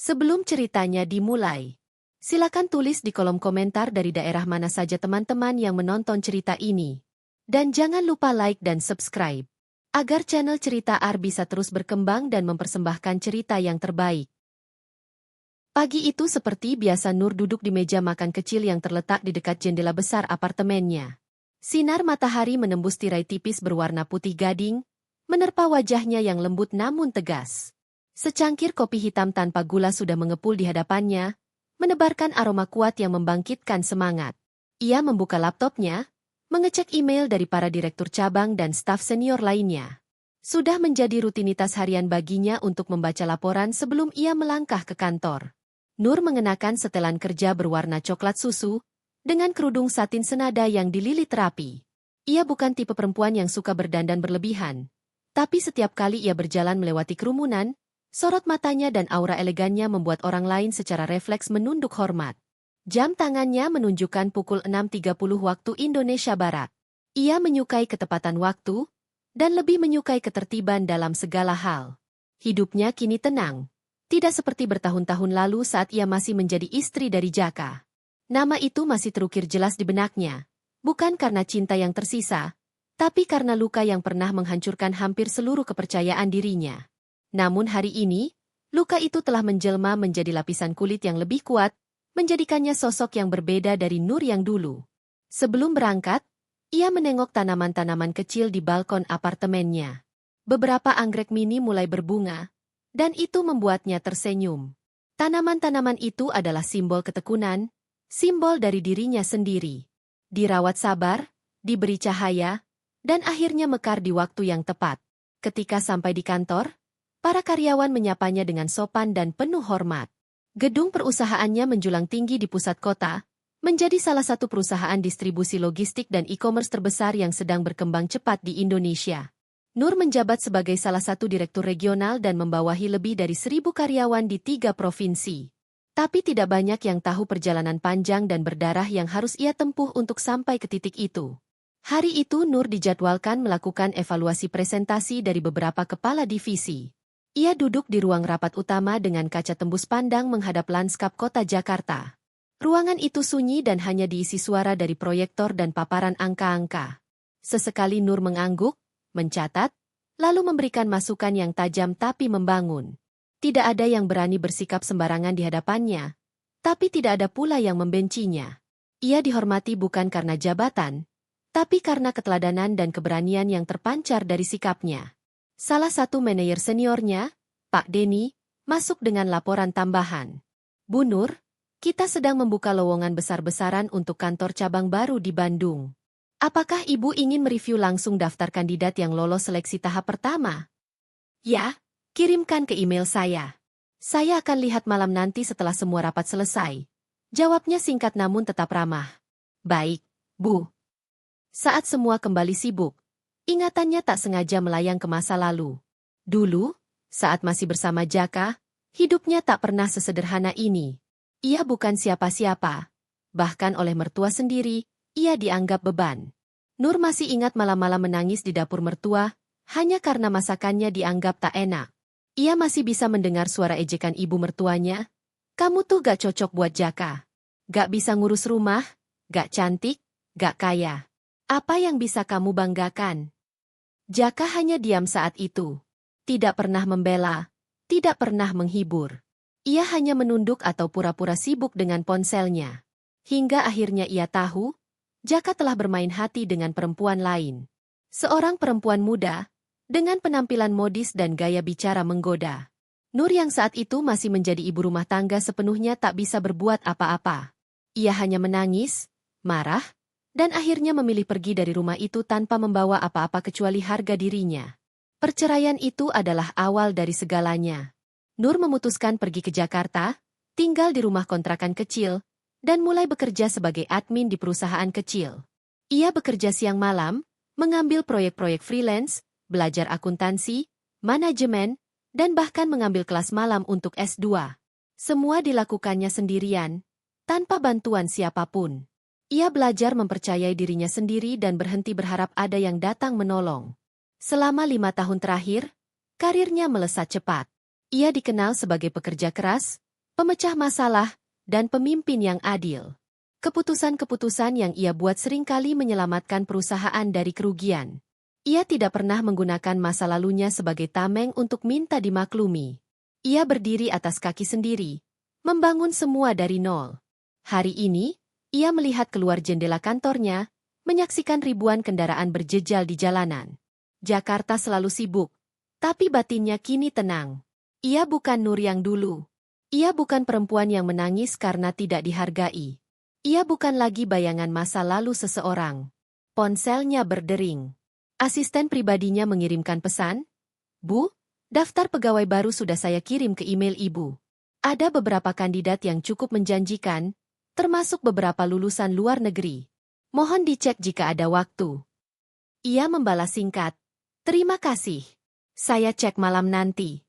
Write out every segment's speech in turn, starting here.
Sebelum ceritanya dimulai, silakan tulis di kolom komentar dari daerah mana saja teman-teman yang menonton cerita ini. Dan jangan lupa like dan subscribe, agar channel Cerita Ar bisa terus berkembang dan mempersembahkan cerita yang terbaik. Pagi itu seperti biasa Nur duduk di meja makan kecil yang terletak di dekat jendela besar apartemennya. Sinar matahari menembus tirai tipis berwarna putih gading, menerpa wajahnya yang lembut namun tegas. Secangkir kopi hitam tanpa gula sudah mengepul di hadapannya, menebarkan aroma kuat yang membangkitkan semangat. Ia membuka laptopnya, mengecek email dari para direktur cabang dan staf senior lainnya. Sudah menjadi rutinitas harian baginya untuk membaca laporan sebelum ia melangkah ke kantor. Nur mengenakan setelan kerja berwarna coklat susu, dengan kerudung satin senada yang dililit rapi. Ia bukan tipe perempuan yang suka berdandan berlebihan, tapi setiap kali ia berjalan melewati kerumunan, sorot matanya dan aura elegannya membuat orang lain secara refleks menunduk hormat. Jam tangannya menunjukkan pukul 6.30 waktu Indonesia Barat. Ia menyukai ketepatan waktu, dan lebih menyukai ketertiban dalam segala hal. Hidupnya kini tenang, tidak seperti bertahun-tahun lalu saat ia masih menjadi istri dari Jaka. Nama itu masih terukir jelas di benaknya, bukan karena cinta yang tersisa, tapi karena luka yang pernah menghancurkan hampir seluruh kepercayaan dirinya. Namun hari ini, luka itu telah menjelma menjadi lapisan kulit yang lebih kuat, menjadikannya sosok yang berbeda dari Nur yang dulu. Sebelum berangkat, ia menengok tanaman-tanaman kecil di balkon apartemennya. Beberapa anggrek mini mulai berbunga, dan itu membuatnya tersenyum. Tanaman-tanaman itu adalah simbol ketekunan, simbol dari dirinya sendiri. Dirawat sabar, diberi cahaya, dan akhirnya mekar di waktu yang tepat. Ketika sampai di kantor, para karyawan menyapanya dengan sopan dan penuh hormat. Gedung perusahaannya menjulang tinggi di pusat kota, menjadi salah satu perusahaan distribusi logistik dan e-commerce terbesar yang sedang berkembang cepat di Indonesia. Nur menjabat sebagai salah satu direktur regional dan membawahi lebih dari 1.000 karyawan di 3 provinsi. Tapi tidak banyak yang tahu perjalanan panjang dan berdarah yang harus ia tempuh untuk sampai ke titik itu. Hari itu Nur dijadwalkan melakukan evaluasi presentasi dari beberapa kepala divisi. Ia duduk di ruang rapat utama dengan kaca tembus pandang menghadap lanskap kota Jakarta. Ruangan itu sunyi dan hanya diisi suara dari proyektor dan paparan angka-angka. Sesekali Nur mengangguk, mencatat, lalu memberikan masukan yang tajam tapi membangun. Tidak ada yang berani bersikap sembarangan di hadapannya, tapi tidak ada pula yang membencinya. Ia dihormati bukan karena jabatan, tapi karena keteladanan dan keberanian yang terpancar dari sikapnya. Salah satu manajer seniornya, Pak Denny, masuk dengan laporan tambahan. Bu Nur, kita sedang membuka lowongan besar-besaran untuk kantor cabang baru di Bandung. Apakah Ibu ingin mereview langsung daftar kandidat yang lolos seleksi tahap pertama? Ya, kirimkan ke email saya. Saya akan lihat malam nanti setelah semua rapat selesai. Jawabnya singkat namun tetap ramah. Baik, Bu. Saat semua kembali sibuk, ingatannya tak sengaja melayang ke masa lalu. Dulu, saat masih bersama Jaka, hidupnya tak pernah sesederhana ini. Ia bukan siapa-siapa. Bahkan oleh mertua sendiri, ia dianggap beban. Nur masih ingat malam-malam menangis di dapur mertua, hanya karena masakannya dianggap tak enak. Ia masih bisa mendengar suara ejekan ibu mertuanya. Kamu tuh gak cocok buat Jaka. Gak bisa ngurus rumah, gak cantik, gak kaya. Apa yang bisa kamu banggakan? Jaka hanya diam saat itu. Tidak pernah membela, tidak pernah menghibur. Ia hanya menunduk atau pura-pura sibuk dengan ponselnya. Hingga akhirnya ia tahu, Jaka telah bermain hati dengan perempuan lain. Seorang perempuan muda, dengan penampilan modis dan gaya bicara menggoda. Nur yang saat itu masih menjadi ibu rumah tangga sepenuhnya tak bisa berbuat apa-apa. Ia hanya menangis, marah, dan akhirnya memilih pergi dari rumah itu tanpa membawa apa-apa kecuali harga dirinya. Perceraian itu adalah awal dari segalanya. Nur memutuskan pergi ke Jakarta, tinggal di rumah kontrakan kecil, dan mulai bekerja sebagai admin di perusahaan kecil. Ia bekerja siang malam, mengambil proyek-proyek freelance, belajar akuntansi, manajemen, dan bahkan mengambil kelas malam untuk S2. Semua dilakukannya sendirian, tanpa bantuan siapapun. Ia belajar mempercayai dirinya sendiri dan berhenti berharap ada yang datang menolong. Selama 5 tahun terakhir, karirnya melesat cepat. Ia dikenal sebagai pekerja keras, pemecah masalah, dan pemimpin yang adil. Keputusan-keputusan yang ia buat seringkali menyelamatkan perusahaan dari kerugian. Ia tidak pernah menggunakan masa lalunya sebagai tameng untuk minta dimaklumi. Ia berdiri atas kaki sendiri, membangun semua dari nol. Hari ini, ia melihat keluar jendela kantornya, menyaksikan ribuan kendaraan berjejal di jalanan. Jakarta selalu sibuk, tapi batinnya kini tenang. Ia bukan Nur yang dulu. Ia bukan perempuan yang menangis karena tidak dihargai. Ia bukan lagi bayangan masa lalu seseorang. Ponselnya berdering. Asisten pribadinya mengirimkan pesan, "Bu, daftar pegawai baru sudah saya kirim ke email Ibu. Ada beberapa kandidat yang cukup menjanjikan, termasuk beberapa lulusan luar negeri. Mohon dicek jika ada waktu." Ia membalas singkat, "Terima kasih. Saya cek malam nanti."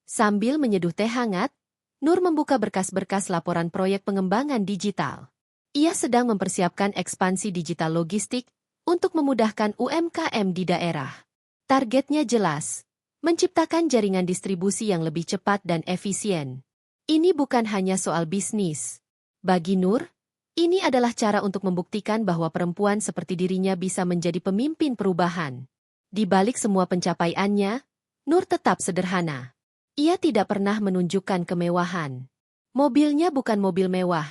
Sambil menyeduh teh hangat, Nur membuka berkas-berkas laporan proyek pengembangan digital. Ia sedang mempersiapkan ekspansi digital logistik untuk memudahkan UMKM di daerah. Targetnya jelas, menciptakan jaringan distribusi yang lebih cepat dan efisien. Ini bukan hanya soal bisnis. Bagi Nur, ini adalah cara untuk membuktikan bahwa perempuan seperti dirinya bisa menjadi pemimpin perubahan. Di balik semua pencapaiannya, Nur tetap sederhana. Ia tidak pernah menunjukkan kemewahan. Mobilnya bukan mobil mewah,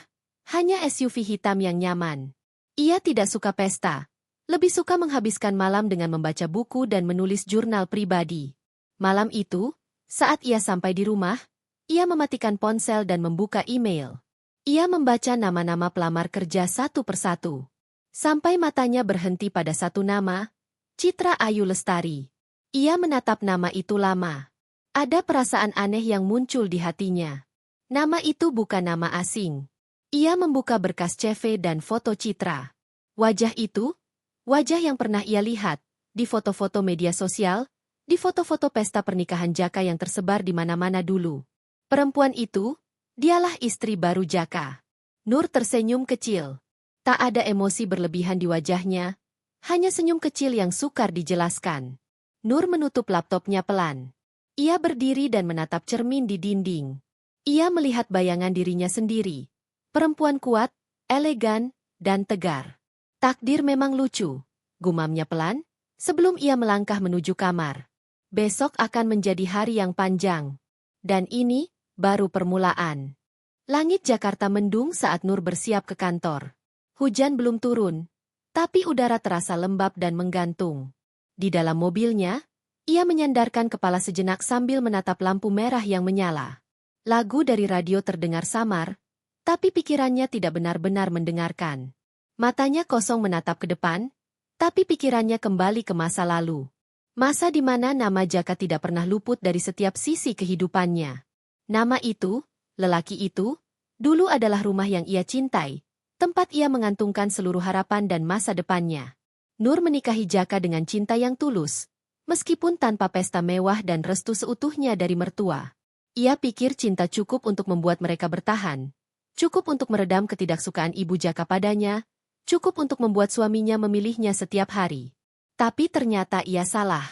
hanya SUV hitam yang nyaman. Ia tidak suka pesta, lebih suka menghabiskan malam dengan membaca buku dan menulis jurnal pribadi. Malam itu, saat ia sampai di rumah, ia mematikan ponsel dan membuka email. Ia membaca nama-nama pelamar kerja satu persatu. Sampai matanya berhenti pada satu nama, Citra Ayu Lestari. Ia menatap nama itu lama. Ada perasaan aneh yang muncul di hatinya. Nama itu bukan nama asing. Ia membuka berkas CV dan foto Citra. Wajah itu, wajah yang pernah ia lihat, di foto-foto media sosial, di foto-foto pesta pernikahan Jaka yang tersebar di mana-mana dulu. Perempuan itu, dialah istri baru Jaka. Nur tersenyum kecil. Tak ada emosi berlebihan di wajahnya, hanya senyum kecil yang sukar dijelaskan. Nur menutup laptopnya pelan. Ia berdiri dan menatap cermin di dinding. Ia melihat bayangan dirinya sendiri. Perempuan kuat, elegan, dan tegar. Takdir memang lucu, gumamnya pelan, sebelum ia melangkah menuju kamar. Besok akan menjadi hari yang panjang. Dan ini, baru permulaan. Langit Jakarta mendung saat Nur bersiap ke kantor. Hujan belum turun, tapi udara terasa lembab dan menggantung. Di dalam mobilnya, ia menyandarkan kepala sejenak sambil menatap lampu merah yang menyala. Lagu dari radio terdengar samar, tapi pikirannya tidak benar-benar mendengarkan. Matanya kosong menatap ke depan, tapi pikirannya kembali ke masa lalu. Masa di mana nama Jaka tidak pernah luput dari setiap sisi kehidupannya. Nama itu, lelaki itu, dulu adalah rumah yang ia cintai, tempat ia mengantungkan seluruh harapan dan masa depannya. Nur menikahi Jaka dengan cinta yang tulus, meskipun tanpa pesta mewah dan restu seutuhnya dari mertua. Ia pikir cinta cukup untuk membuat mereka bertahan. Cukup untuk meredam ketidaksukaan ibu Jaka padanya, cukup untuk membuat suaminya memilihnya setiap hari. Tapi ternyata ia salah.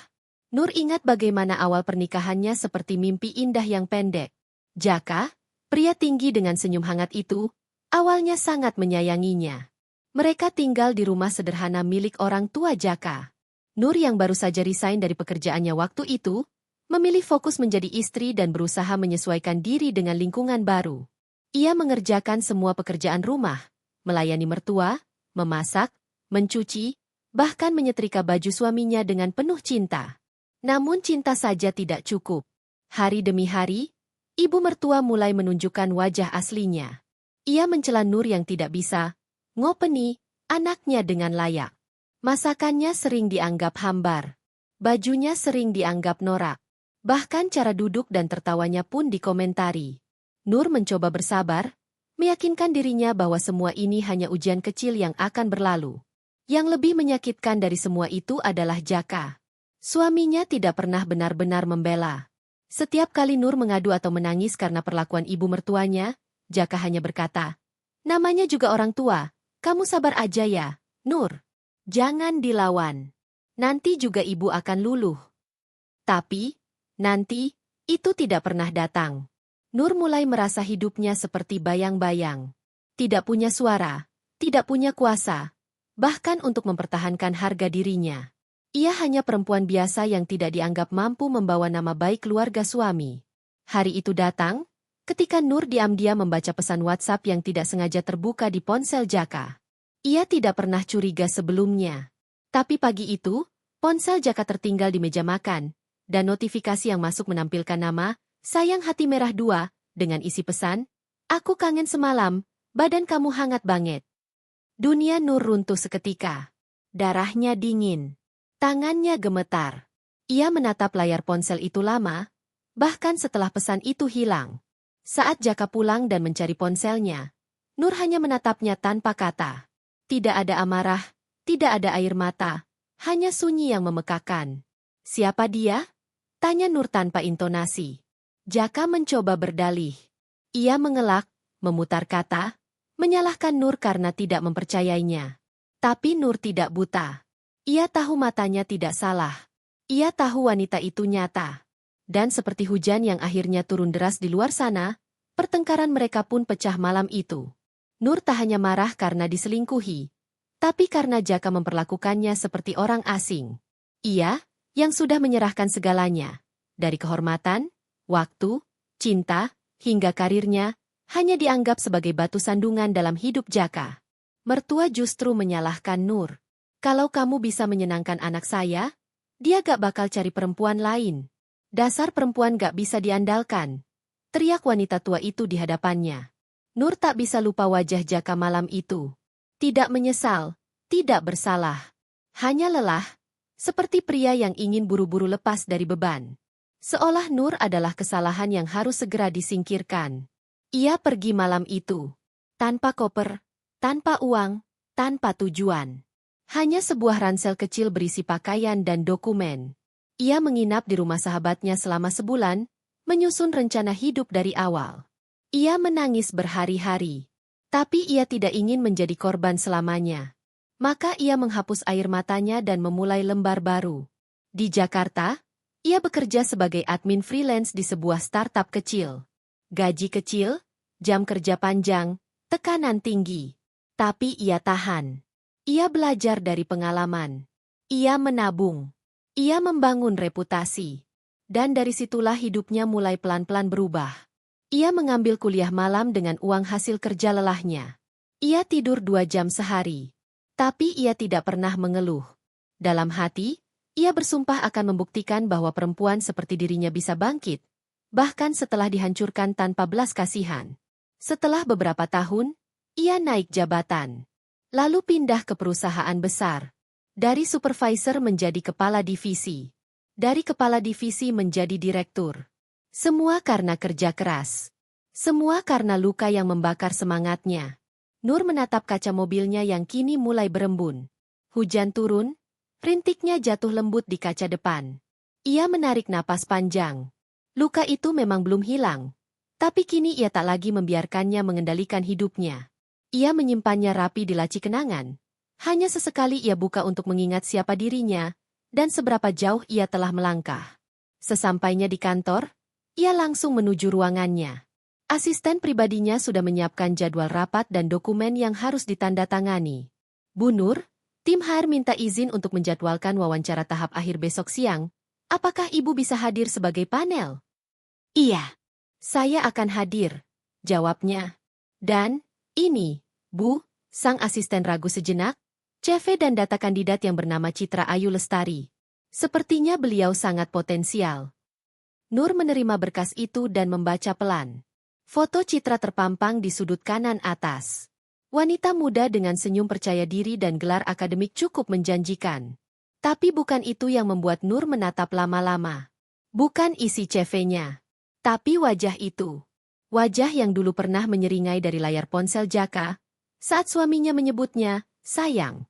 Nur ingat bagaimana awal pernikahannya seperti mimpi indah yang pendek. Jaka, pria tinggi dengan senyum hangat itu, awalnya sangat menyayanginya. Mereka tinggal di rumah sederhana milik orang tua Jaka. Nur yang baru saja resign dari pekerjaannya waktu itu, memilih fokus menjadi istri dan berusaha menyesuaikan diri dengan lingkungan baru. Ia mengerjakan semua pekerjaan rumah, melayani mertua, memasak, mencuci, bahkan menyetrika baju suaminya dengan penuh cinta. Namun cinta saja tidak cukup. Hari demi hari, ibu mertua mulai menunjukkan wajah aslinya. Ia mencela Nur yang tidak bisa ngopeni anaknya dengan layak. Masakannya sering dianggap hambar. Bajunya sering dianggap norak. Bahkan cara duduk dan tertawanya pun dikomentari. Nur mencoba bersabar, meyakinkan dirinya bahwa semua ini hanya ujian kecil yang akan berlalu. Yang lebih menyakitkan dari semua itu adalah Jaka. Suaminya tidak pernah benar-benar membela. Setiap kali Nur mengadu atau menangis karena perlakuan ibu mertuanya, Jaka hanya berkata, "Namanya juga orang tua, kamu sabar aja ya, Nur. Jangan dilawan. Nanti juga ibu akan luluh." Tapi, nanti, itu tidak pernah datang. Nur mulai merasa hidupnya seperti bayang-bayang. Tidak punya suara, tidak punya kuasa, bahkan untuk mempertahankan harga dirinya. Ia hanya perempuan biasa yang tidak dianggap mampu membawa nama baik keluarga suami. Hari itu datang, ketika Nur diam-diam membaca pesan WhatsApp yang tidak sengaja terbuka di ponsel Jaka. Ia tidak pernah curiga sebelumnya. Tapi pagi itu, ponsel Jaka tertinggal di meja makan, dan notifikasi yang masuk menampilkan nama, Sayang Hati Merah 2, dengan isi pesan, "Aku kangen semalam, badan kamu hangat banget." Dunia Nur runtuh seketika. Darahnya dingin. Tangannya gemetar. Ia menatap layar ponsel itu lama, bahkan setelah pesan itu hilang. Saat Jaka pulang dan mencari ponselnya, Nur hanya menatapnya tanpa kata. Tidak ada amarah, tidak ada air mata, hanya sunyi yang memekakan. "Siapa dia?" tanya Nur tanpa intonasi. Jaka mencoba berdalih. Ia mengelak, memutar kata, menyalahkan Nur karena tidak mempercayainya. Tapi Nur tidak buta. Ia tahu matanya tidak salah. Ia tahu wanita itu nyata. Dan seperti hujan yang akhirnya turun deras di luar sana, pertengkaran mereka pun pecah malam itu. Nur tak hanya marah karena diselingkuhi, tapi karena Jaka memperlakukannya seperti orang asing. Ia, yang sudah menyerahkan segalanya, dari kehormatan, waktu, cinta, hingga karirnya, hanya dianggap sebagai batu sandungan dalam hidup Jaka. Mertua justru menyalahkan Nur. "Kalau kamu bisa menyenangkan anak saya, dia gak bakal cari perempuan lain. Dasar perempuan gak bisa diandalkan," teriak wanita tua itu di hadapannya. Nur tak bisa lupa wajah Jaka malam itu. Tidak menyesal, tidak bersalah. Hanya lelah, seperti pria yang ingin buru-buru lepas dari beban. Seolah Nur adalah kesalahan yang harus segera disingkirkan. Ia pergi malam itu. Tanpa koper, tanpa uang, tanpa tujuan. Hanya sebuah ransel kecil berisi pakaian dan dokumen. Ia menginap di rumah sahabatnya selama sebulan, menyusun rencana hidup dari awal. Ia menangis berhari-hari. Tapi ia tidak ingin menjadi korban selamanya. Maka ia menghapus air matanya dan memulai lembar baru. Di Jakarta, ia bekerja sebagai admin freelance di sebuah startup kecil. Gaji kecil, jam kerja panjang, tekanan tinggi. Tapi ia tahan. Ia belajar dari pengalaman. Ia menabung. Ia membangun reputasi. Dan dari situlah hidupnya mulai pelan-pelan berubah. Ia mengambil kuliah malam dengan uang hasil kerja lelahnya. Ia tidur 2 jam sehari. Tapi ia tidak pernah mengeluh. Dalam hati, ia bersumpah akan membuktikan bahwa perempuan seperti dirinya bisa bangkit, bahkan setelah dihancurkan tanpa belas kasihan. Setelah beberapa tahun, ia naik jabatan. Lalu pindah ke perusahaan besar. Dari supervisor menjadi kepala divisi. Dari kepala divisi menjadi direktur. Semua karena kerja keras. Semua karena luka yang membakar semangatnya. Nur menatap kaca mobilnya yang kini mulai berembun. Hujan turun, rintiknya jatuh lembut di kaca depan. Ia menarik napas panjang. Luka itu memang belum hilang. Tapi kini ia tak lagi membiarkannya mengendalikan hidupnya. Ia menyimpannya rapi di laci kenangan. Hanya sesekali ia buka untuk mengingat siapa dirinya, dan seberapa jauh ia telah melangkah. Sesampainya di kantor, ia langsung menuju ruangannya. Asisten pribadinya sudah menyiapkan jadwal rapat dan dokumen yang harus ditandatangani. "Bu Nur, tim HR minta izin untuk menjadwalkan wawancara tahap akhir besok siang. Apakah Ibu bisa hadir sebagai panel?" "Iya, saya akan hadir," jawabnya. "Dan, ini, Bu," sang asisten ragu sejenak, "CV dan data kandidat yang bernama Citra Ayu Lestari. Sepertinya beliau sangat potensial." Nur menerima berkas itu dan membaca pelan. Foto Citra terpampang di sudut kanan atas. Wanita muda dengan senyum percaya diri dan gelar akademik cukup menjanjikan. Tapi bukan itu yang membuat Nur menatap lama-lama. Bukan isi CV-nya. Tapi wajah itu. Wajah yang dulu pernah menyeringai dari layar ponsel Jaka, saat suaminya menyebutnya, sayang.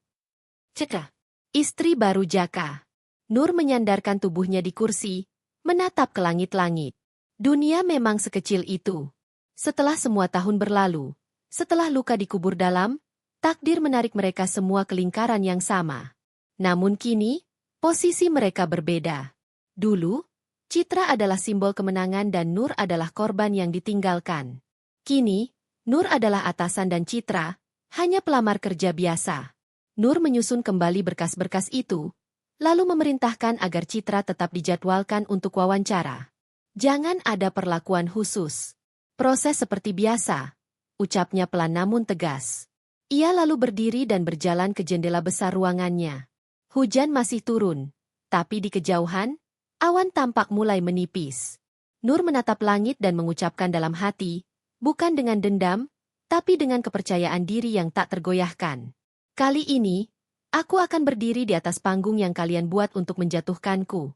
Cekah. Istri baru Jaka. Nur menyandarkan tubuhnya di kursi, menatap ke langit-langit. Dunia memang sekecil itu. Setelah semua tahun berlalu, setelah luka dikubur dalam, takdir menarik mereka semua ke lingkaran yang sama. Namun kini, posisi mereka berbeda. Dulu, Citra adalah simbol kemenangan dan Nur adalah korban yang ditinggalkan. Kini, Nur adalah atasan dan Citra hanya pelamar kerja biasa. Nur menyusun kembali berkas-berkas itu, lalu memerintahkan agar Citra tetap dijadwalkan untuk wawancara. Jangan ada perlakuan khusus. Proses seperti biasa, ucapnya pelan namun tegas. Ia lalu berdiri dan berjalan ke jendela besar ruangannya. Hujan masih turun, tapi di kejauhan, awan tampak mulai menipis. Nur menatap langit dan mengucapkan dalam hati, bukan dengan dendam, tapi dengan kepercayaan diri yang tak tergoyahkan. Kali ini, aku akan berdiri di atas panggung yang kalian buat untuk menjatuhkanku.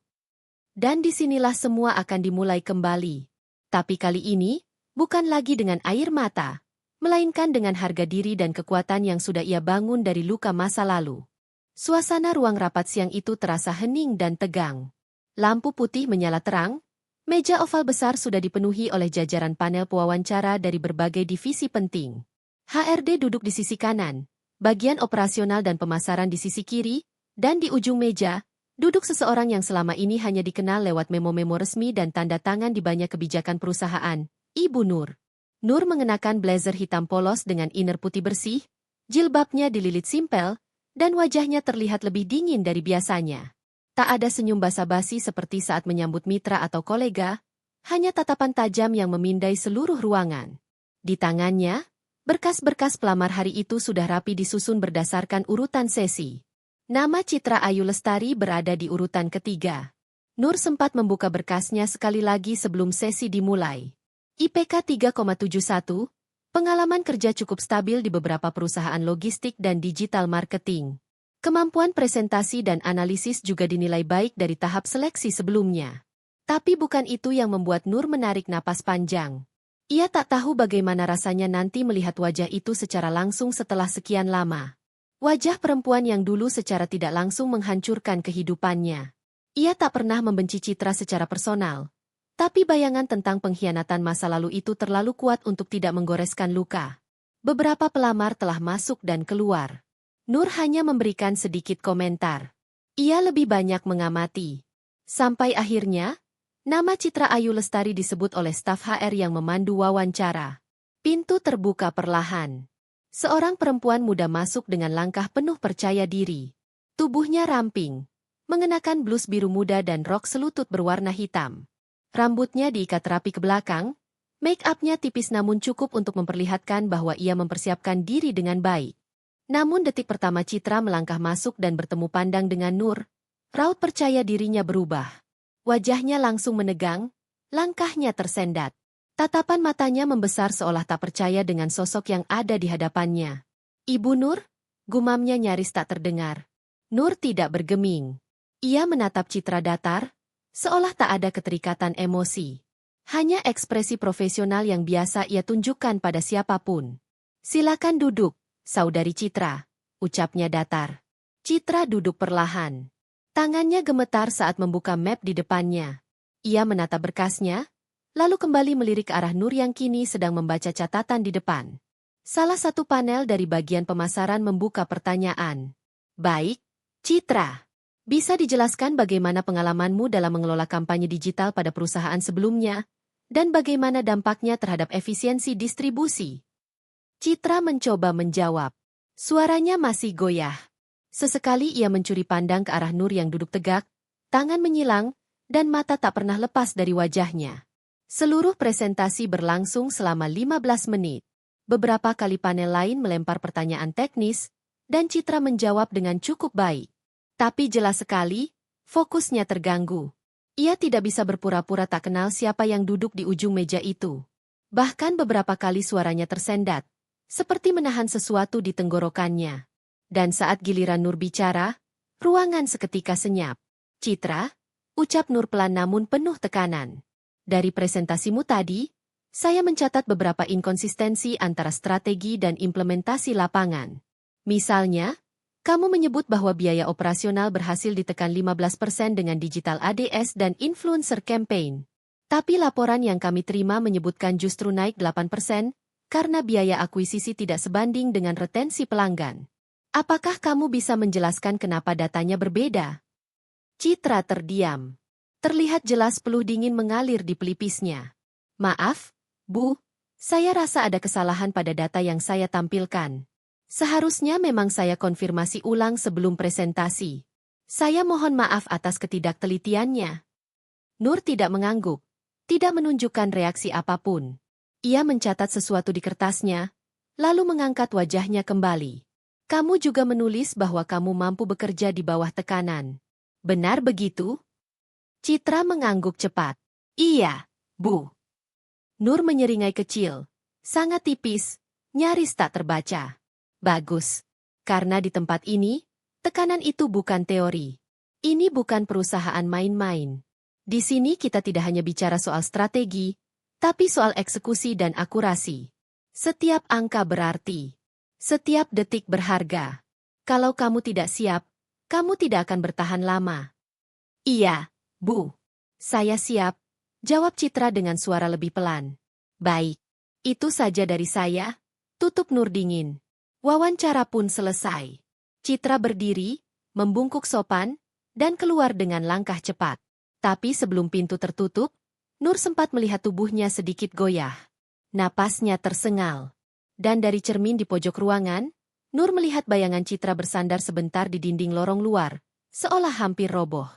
Dan disinilah semua akan dimulai kembali. Tapi kali ini, bukan lagi dengan air mata, melainkan dengan harga diri dan kekuatan yang sudah ia bangun dari luka masa lalu. Suasana ruang rapat siang itu terasa hening dan tegang. Lampu putih menyala terang, meja oval besar sudah dipenuhi oleh jajaran panel pewawancara dari berbagai divisi penting. HRD duduk di sisi kanan, bagian operasional dan pemasaran di sisi kiri, dan di ujung meja, duduk seseorang yang selama ini hanya dikenal lewat memo-memo resmi dan tanda tangan di banyak kebijakan perusahaan, Ibu Nur. Nur mengenakan blazer hitam polos dengan inner putih bersih, jilbabnya dililit simpel, dan wajahnya terlihat lebih dingin dari biasanya. Tak ada senyum basa-basi seperti saat menyambut mitra atau kolega, hanya tatapan tajam yang memindai seluruh ruangan. Di tangannya, berkas-berkas pelamar hari itu sudah rapi disusun berdasarkan urutan sesi. Nama Citra Ayu Lestari berada di urutan ketiga. Nur sempat membuka berkasnya sekali lagi sebelum sesi dimulai. IPK 3,71, pengalaman kerja cukup stabil di beberapa perusahaan logistik dan digital marketing. Kemampuan presentasi dan analisis juga dinilai baik dari tahap seleksi sebelumnya. Tapi bukan itu yang membuat Nur menarik napas panjang. Ia tak tahu bagaimana rasanya nanti melihat wajah itu secara langsung setelah sekian lama. Wajah perempuan yang dulu secara tidak langsung menghancurkan kehidupannya. Ia tak pernah membenci Citra secara personal. Tapi bayangan tentang pengkhianatan masa lalu itu terlalu kuat untuk tidak menggoreskan luka. Beberapa pelamar telah masuk dan keluar. Nur hanya memberikan sedikit komentar. Ia lebih banyak mengamati. Sampai akhirnya, nama Citra Ayu Lestari disebut oleh staf HR yang memandu wawancara. Pintu terbuka perlahan. Seorang perempuan muda masuk dengan langkah penuh percaya diri. Tubuhnya ramping, mengenakan blus biru muda dan rok selutut berwarna hitam. Rambutnya diikat rapi ke belakang, make-up-nya tipis namun cukup untuk memperlihatkan bahwa ia mempersiapkan diri dengan baik. Namun detik pertama Citra melangkah masuk dan bertemu pandang dengan Nur, raut percaya dirinya berubah. Wajahnya langsung menegang, langkahnya tersendat. Tatapan matanya membesar seolah tak percaya dengan sosok yang ada di hadapannya. "Ibu Nur?" gumamnya nyaris tak terdengar. Nur tidak bergeming. Ia menatap Citra datar, seolah tak ada keterikatan emosi. Hanya ekspresi profesional yang biasa ia tunjukkan pada siapapun. "Silakan duduk, Saudari Citra," ucapnya datar. Citra duduk perlahan. Tangannya gemetar saat membuka map di depannya. Ia menatap berkasnya, lalu kembali melirik ke arah Nur yang kini sedang membaca catatan di depan. Salah satu panel dari bagian pemasaran membuka pertanyaan. "Baik, Citra. Bisa dijelaskan bagaimana pengalamanmu dalam mengelola kampanye digital pada perusahaan sebelumnya, dan bagaimana dampaknya terhadap efisiensi distribusi?" Citra mencoba menjawab. Suaranya masih goyah. Sesekali ia mencuri pandang ke arah Nur yang duduk tegak, tangan menyilang, dan mata tak pernah lepas dari wajahnya. Seluruh presentasi berlangsung selama 15 menit. Beberapa kali panel lain melempar pertanyaan teknis, dan Citra menjawab dengan cukup baik. Tapi jelas sekali, fokusnya terganggu. Ia tidak bisa berpura-pura tak kenal siapa yang duduk di ujung meja itu. Bahkan beberapa kali suaranya tersendat, seperti menahan sesuatu di tenggorokannya. Dan saat giliran Nur bicara, ruangan seketika senyap. "Citra," ucap Nur pelan namun penuh tekanan. "Dari presentasimu tadi, saya mencatat beberapa inkonsistensi antara strategi dan implementasi lapangan. Misalnya, kamu menyebut bahwa biaya operasional berhasil ditekan 15% dengan digital ADS dan influencer campaign. Tapi laporan yang kami terima menyebutkan justru naik 8% karena biaya akuisisi tidak sebanding dengan retensi pelanggan. Apakah kamu bisa menjelaskan kenapa datanya berbeda?" Citra terdiam. Terlihat jelas peluh dingin mengalir di pelipisnya. Maaf, Bu. Saya rasa ada kesalahan pada data yang saya tampilkan. Seharusnya memang saya konfirmasi ulang sebelum presentasi. Saya mohon maaf atas ketidaktelitiannya. Nur tidak mengangguk, tidak menunjukkan reaksi apapun. Ia mencatat sesuatu di kertasnya, lalu mengangkat wajahnya kembali. Kamu juga menulis bahwa kamu mampu bekerja di bawah tekanan. Benar begitu? Citra mengangguk cepat. Iya, Bu. Nur menyeringai kecil, sangat tipis, nyaris tak terbaca. Bagus. Karena di tempat ini, tekanan itu bukan teori. Ini bukan perusahaan main-main. Di sini kita tidak hanya bicara soal strategi, tapi soal eksekusi dan akurasi. Setiap angka berarti. Setiap detik berharga. Kalau kamu tidak siap, kamu tidak akan bertahan lama. Iya, Bu. Saya siap. Jawab Citra dengan suara lebih pelan. Baik. Itu saja dari saya. Tutup Nur dingin. Wawancara pun selesai. Citra berdiri, membungkuk sopan, dan keluar dengan langkah cepat. Tapi sebelum pintu tertutup, Nur sempat melihat tubuhnya sedikit goyah. Napasnya tersengal. Dan dari cermin di pojok ruangan, Nur melihat bayangan Citra bersandar sebentar di dinding lorong luar, seolah hampir roboh.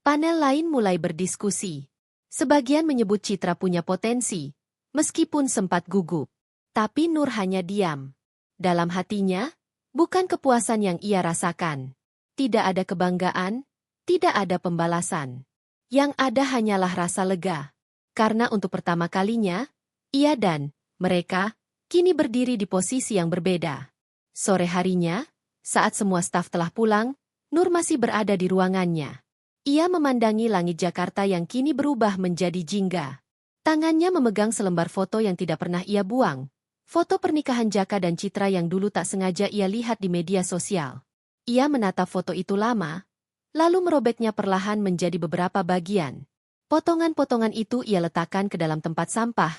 Panel lain mulai berdiskusi. Sebagian menyebut Citra punya potensi, meskipun sempat gugup. Tapi Nur hanya diam. Dalam hatinya, bukan kepuasan yang ia rasakan. Tidak ada kebanggaan, tidak ada pembalasan. Yang ada hanyalah rasa lega. Karena untuk pertama kalinya, ia dan mereka kini berdiri di posisi yang berbeda. Sore harinya, saat semua staf telah pulang, Nur masih berada di ruangannya. Ia memandangi langit Jakarta yang kini berubah menjadi jingga. Tangannya memegang selembar foto yang tidak pernah ia buang. Foto pernikahan Jaka dan Citra yang dulu tak sengaja ia lihat di media sosial. Ia menatap foto itu lama, lalu merobeknya perlahan menjadi beberapa bagian. Potongan-potongan itu ia letakkan ke dalam tempat sampah,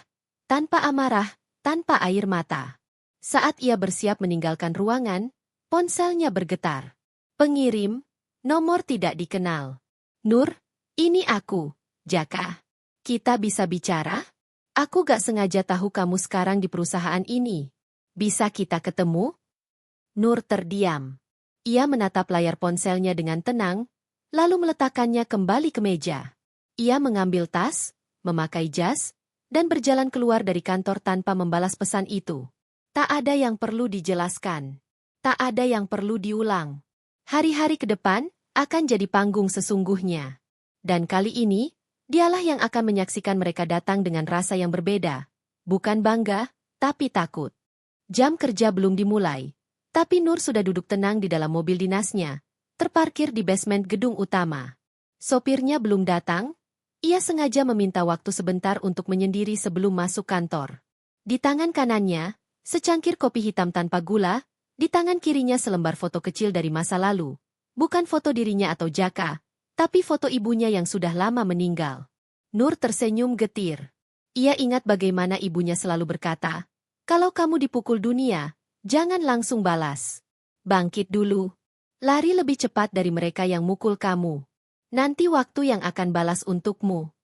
tanpa amarah, tanpa air mata. Saat ia bersiap meninggalkan ruangan, ponselnya bergetar. Pengirim, nomor tidak dikenal. Nur, ini aku, Jaka. Kita bisa bicara? Aku gak sengaja tahu kamu sekarang di perusahaan ini. Bisa kita ketemu? Nur terdiam. Ia menatap layar ponselnya dengan tenang, lalu meletakkannya kembali ke meja. Ia mengambil tas, memakai jas, dan berjalan keluar dari kantor tanpa membalas pesan itu. Tak ada yang perlu dijelaskan. Tak ada yang perlu diulang. Hari-hari ke depan akan jadi panggung sesungguhnya. Dan kali ini, dialah yang akan menyaksikan mereka datang dengan rasa yang berbeda. Bukan bangga, tapi takut. Jam kerja belum dimulai, tapi Nur sudah duduk tenang di dalam mobil dinasnya, terparkir di basement gedung utama. Sopirnya belum datang, ia sengaja meminta waktu sebentar untuk menyendiri sebelum masuk kantor. Di tangan kanannya, secangkir kopi hitam tanpa gula, di tangan kirinya selembar foto kecil dari masa lalu. Bukan foto dirinya atau Jaka, tapi foto ibunya yang sudah lama meninggal. Nur tersenyum getir. Ia ingat bagaimana ibunya selalu berkata, kalau kamu dipukul dunia, jangan langsung balas. Bangkit dulu. Lari lebih cepat dari mereka yang mukul kamu. Nanti waktu yang akan balas untukmu.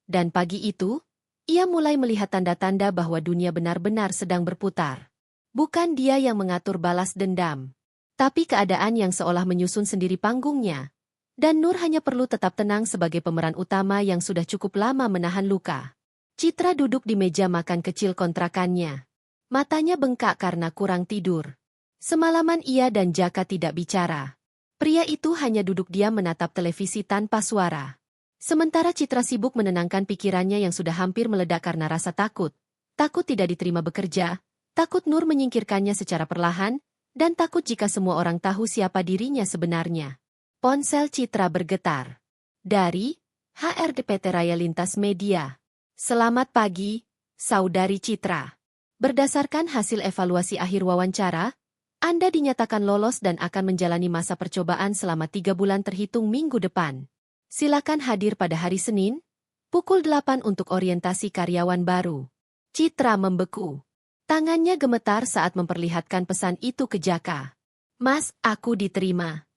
Dan pagi itu, ia mulai melihat tanda-tanda bahwa dunia benar-benar sedang berputar. Bukan dia yang mengatur balas dendam. Tapi keadaan yang seolah menyusun sendiri panggungnya. Dan Nur hanya perlu tetap tenang sebagai pemeran utama yang sudah cukup lama menahan luka. Citra duduk di meja makan kecil kontrakannya. Matanya bengkak karena kurang tidur. Semalaman ia dan Jaka tidak bicara. Pria itu hanya duduk diam menatap televisi tanpa suara. Sementara Citra sibuk menenangkan pikirannya yang sudah hampir meledak karena rasa takut. Takut tidak diterima bekerja, takut Nur menyingkirkannya secara perlahan, dan takut jika semua orang tahu siapa dirinya sebenarnya. Ponsel Citra bergetar. Dari HRD PT Raya Lintas Media. Selamat pagi, Saudari Citra. Berdasarkan hasil evaluasi akhir wawancara, Anda dinyatakan lolos dan akan menjalani masa percobaan selama 3 bulan terhitung minggu depan. Silakan hadir pada hari Senin, pukul 8 untuk orientasi karyawan baru. Citra membeku. Tangannya gemetar saat memperlihatkan pesan itu ke Jaka. Mas, aku diterima.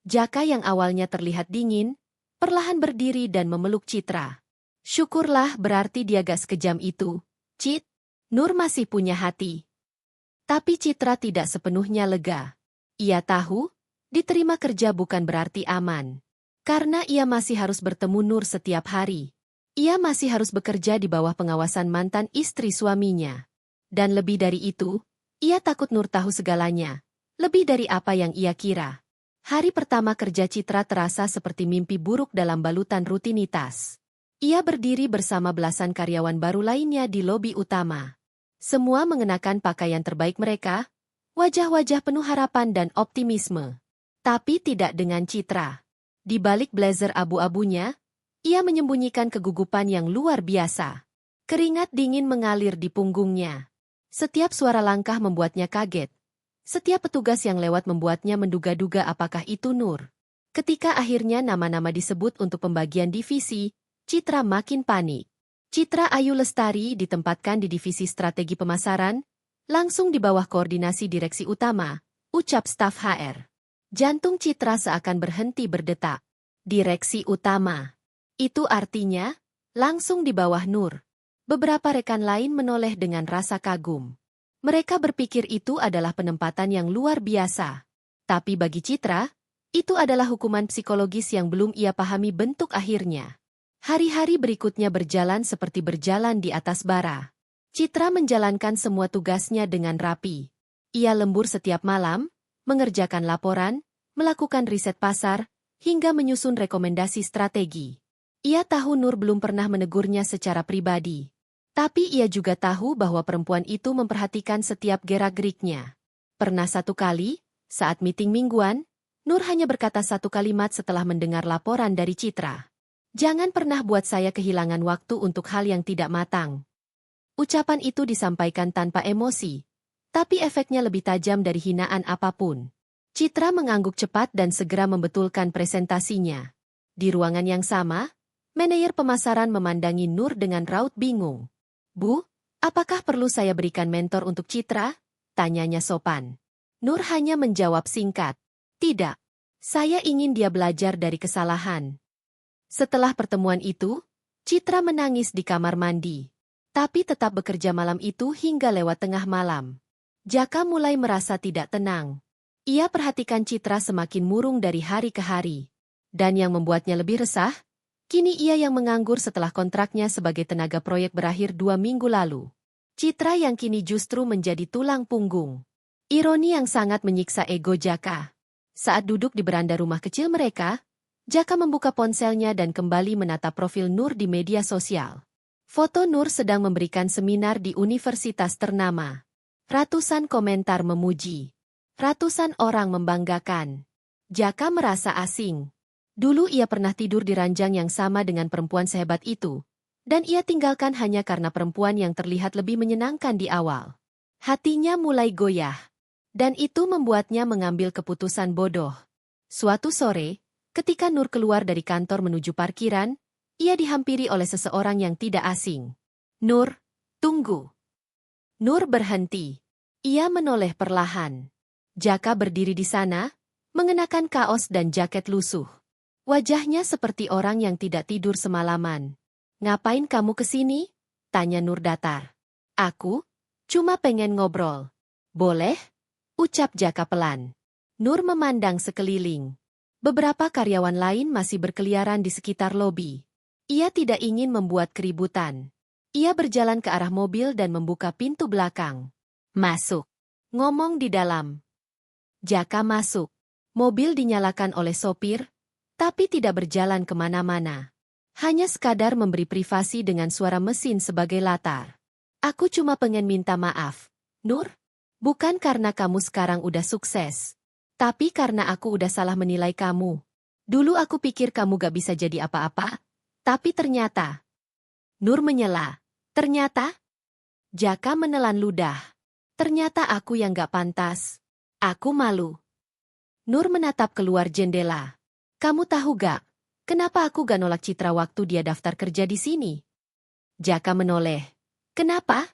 Jaka yang awalnya terlihat dingin, perlahan berdiri dan memeluk Citra. Syukurlah, berarti dia gak sekejam itu. Cit, Nur masih punya hati. Tapi Citra tidak sepenuhnya lega. Ia tahu, diterima kerja bukan berarti aman. Karena ia masih harus bertemu Nur setiap hari. Ia masih harus bekerja di bawah pengawasan mantan istri suaminya. Dan lebih dari itu, ia takut Nur tahu segalanya. Lebih dari apa yang ia kira. Hari pertama kerja Citra terasa seperti mimpi buruk dalam balutan rutinitas. Ia berdiri bersama belasan karyawan baru lainnya di lobi utama. Semua mengenakan pakaian terbaik mereka, wajah-wajah penuh harapan dan optimisme. Tapi tidak dengan Citra. Di balik blazer abu-abunya, ia menyembunyikan kegugupan yang luar biasa. Keringat dingin mengalir di punggungnya. Setiap suara langkah membuatnya kaget. Setiap petugas yang lewat membuatnya menduga-duga apakah itu Nur. Ketika akhirnya nama-nama disebut untuk pembagian divisi, Citra makin panik. Citra Ayu Lestari ditempatkan di divisi strategi pemasaran, langsung di bawah koordinasi direksi utama, ucap staf HR. Jantung Citra seakan berhenti berdetak. Direksi utama. Itu artinya, langsung di bawah Nur. Beberapa rekan lain menoleh dengan rasa kagum. Mereka berpikir itu adalah penempatan yang luar biasa. Tapi bagi Citra, itu adalah hukuman psikologis yang belum ia pahami bentuk akhirnya. Hari-hari berikutnya berjalan seperti berjalan di atas bara. Citra menjalankan semua tugasnya dengan rapi. Ia lembur setiap malam, mengerjakan laporan, melakukan riset pasar, hingga menyusun rekomendasi strategi. Ia tahu Nur belum pernah menegurnya secara pribadi. Tapi ia juga tahu bahwa perempuan itu memperhatikan setiap gerak-geriknya. Pernah satu kali, saat meeting mingguan, Nur hanya berkata satu kalimat setelah mendengar laporan dari Citra. Jangan pernah buat saya kehilangan waktu untuk hal yang tidak matang. Ucapan itu disampaikan tanpa emosi, tapi efeknya lebih tajam dari hinaan apapun. Citra mengangguk cepat dan segera membetulkan presentasinya. Di ruangan yang sama, manajer pemasaran memandangi Nur dengan raut bingung. Bu, apakah perlu saya berikan mentor untuk Citra? Tanyanya sopan. Nur hanya menjawab singkat. Tidak. Saya ingin dia belajar dari kesalahan. Setelah pertemuan itu, Citra menangis di kamar mandi. Tapi tetap bekerja malam itu hingga lewat tengah malam. Jaka mulai merasa tidak tenang. Ia perhatikan Citra semakin murung dari hari ke hari. Dan yang membuatnya lebih resah, kini ia yang menganggur setelah kontraknya sebagai tenaga proyek berakhir 2 minggu lalu. Citra yang kini justru menjadi tulang punggung. Ironi yang sangat menyiksa ego Jaka. Saat duduk di beranda rumah kecil mereka, Jaka membuka ponselnya dan kembali menatap profil Nur di media sosial. Foto Nur sedang memberikan seminar di universitas ternama. Ratusan komentar memuji. Ratusan orang membanggakan. Jaka merasa asing. Dulu ia pernah tidur di ranjang yang sama dengan perempuan sehebat itu. Dan ia tinggalkan hanya karena perempuan yang terlihat lebih menyenangkan di awal. Hatinya mulai goyah. Dan itu membuatnya mengambil keputusan bodoh. Suatu sore, ketika Nur keluar dari kantor menuju parkiran, ia dihampiri oleh seseorang yang tidak asing. Nur, tunggu. Nur berhenti. Ia menoleh perlahan. Jaka berdiri di sana, mengenakan kaos dan jaket lusuh. Wajahnya seperti orang yang tidak tidur semalaman. Ngapain kamu kesini? Tanya Nur datar. Aku cuma pengen ngobrol. Boleh? Ucap Jaka pelan. Nur memandang sekeliling. Beberapa karyawan lain masih berkeliaran di sekitar lobi. Ia tidak ingin membuat keributan. Ia berjalan ke arah mobil dan membuka pintu belakang. Masuk. Ngomong di dalam. Jaka masuk. Mobil dinyalakan oleh sopir, tapi tidak berjalan kemana-mana. Hanya sekadar memberi privasi dengan suara mesin sebagai latar. Aku cuma pengen minta maaf, Nur. Bukan karena kamu sekarang udah sukses. Tapi karena aku udah salah menilai kamu. Dulu aku pikir kamu gak bisa jadi apa-apa. Tapi ternyata. Nur menyela. Ternyata? Jaka menelan ludah. Ternyata aku yang gak pantas. Aku malu. Nur menatap keluar jendela. Kamu tahu gak, kenapa aku gak nolak Citra waktu dia daftar kerja di sini? Jaka menoleh. Kenapa?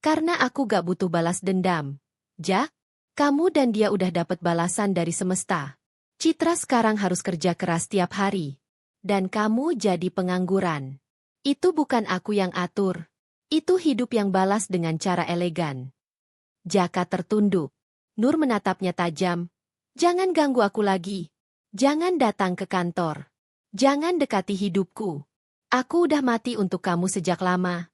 Karena aku gak butuh balas dendam. Jak, kamu dan dia udah dapat balasan dari semesta. Citra sekarang harus kerja keras tiap hari. Dan kamu jadi pengangguran. Itu bukan aku yang atur. Itu hidup yang balas dengan cara elegan. Jaka tertunduk. Nur menatapnya tajam. Jangan ganggu aku lagi. Jangan datang ke kantor. Jangan dekati hidupku. Aku udah mati untuk kamu sejak lama.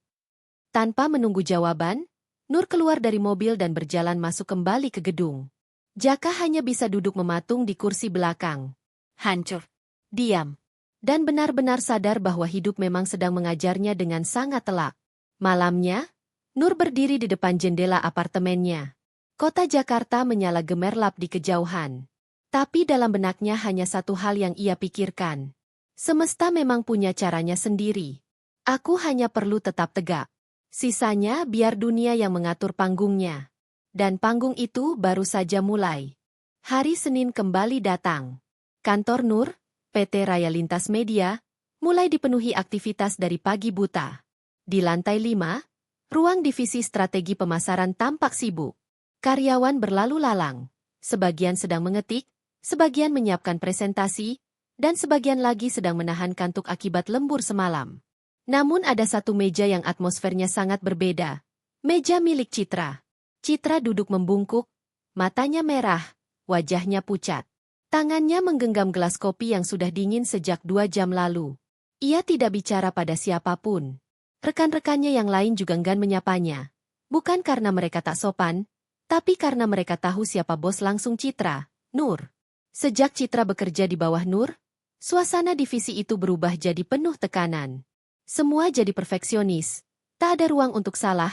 Tanpa menunggu jawaban, Nur keluar dari mobil dan berjalan masuk kembali ke gedung. Jaka hanya bisa duduk mematung di kursi belakang. Hancur. Diam. Dan benar-benar sadar bahwa hidup memang sedang mengajarnya dengan sangat telak. Malamnya, Nur berdiri di depan jendela apartemennya. Kota Jakarta menyala gemerlap di kejauhan. Tapi dalam benaknya hanya satu hal yang ia pikirkan. Semesta memang punya caranya sendiri. Aku hanya perlu tetap tegak. Sisanya biar dunia yang mengatur panggungnya. Dan panggung itu baru saja mulai. Hari Senin kembali datang. Kantor Nur, PT Raya Lintas Media, mulai dipenuhi aktivitas dari pagi buta. Di lantai 5, ruang divisi strategi pemasaran tampak sibuk. Karyawan berlalu lalang. Sebagian sedang mengetik, sebagian menyiapkan presentasi, dan sebagian lagi sedang menahan kantuk akibat lembur semalam. Namun ada satu meja yang atmosfernya sangat berbeda. Meja milik Citra. Citra duduk membungkuk, matanya merah, wajahnya pucat. Tangannya menggenggam gelas kopi yang sudah dingin sejak 2 jam lalu. Ia tidak bicara pada siapapun. Rekan-rekannya yang lain juga enggan menyapanya. Bukan karena mereka tak sopan, tapi karena mereka tahu siapa bos langsung Citra, Nur. Sejak Citra bekerja di bawah Nur, suasana divisi itu berubah jadi penuh tekanan. Semua jadi perfeksionis, tak ada ruang untuk salah,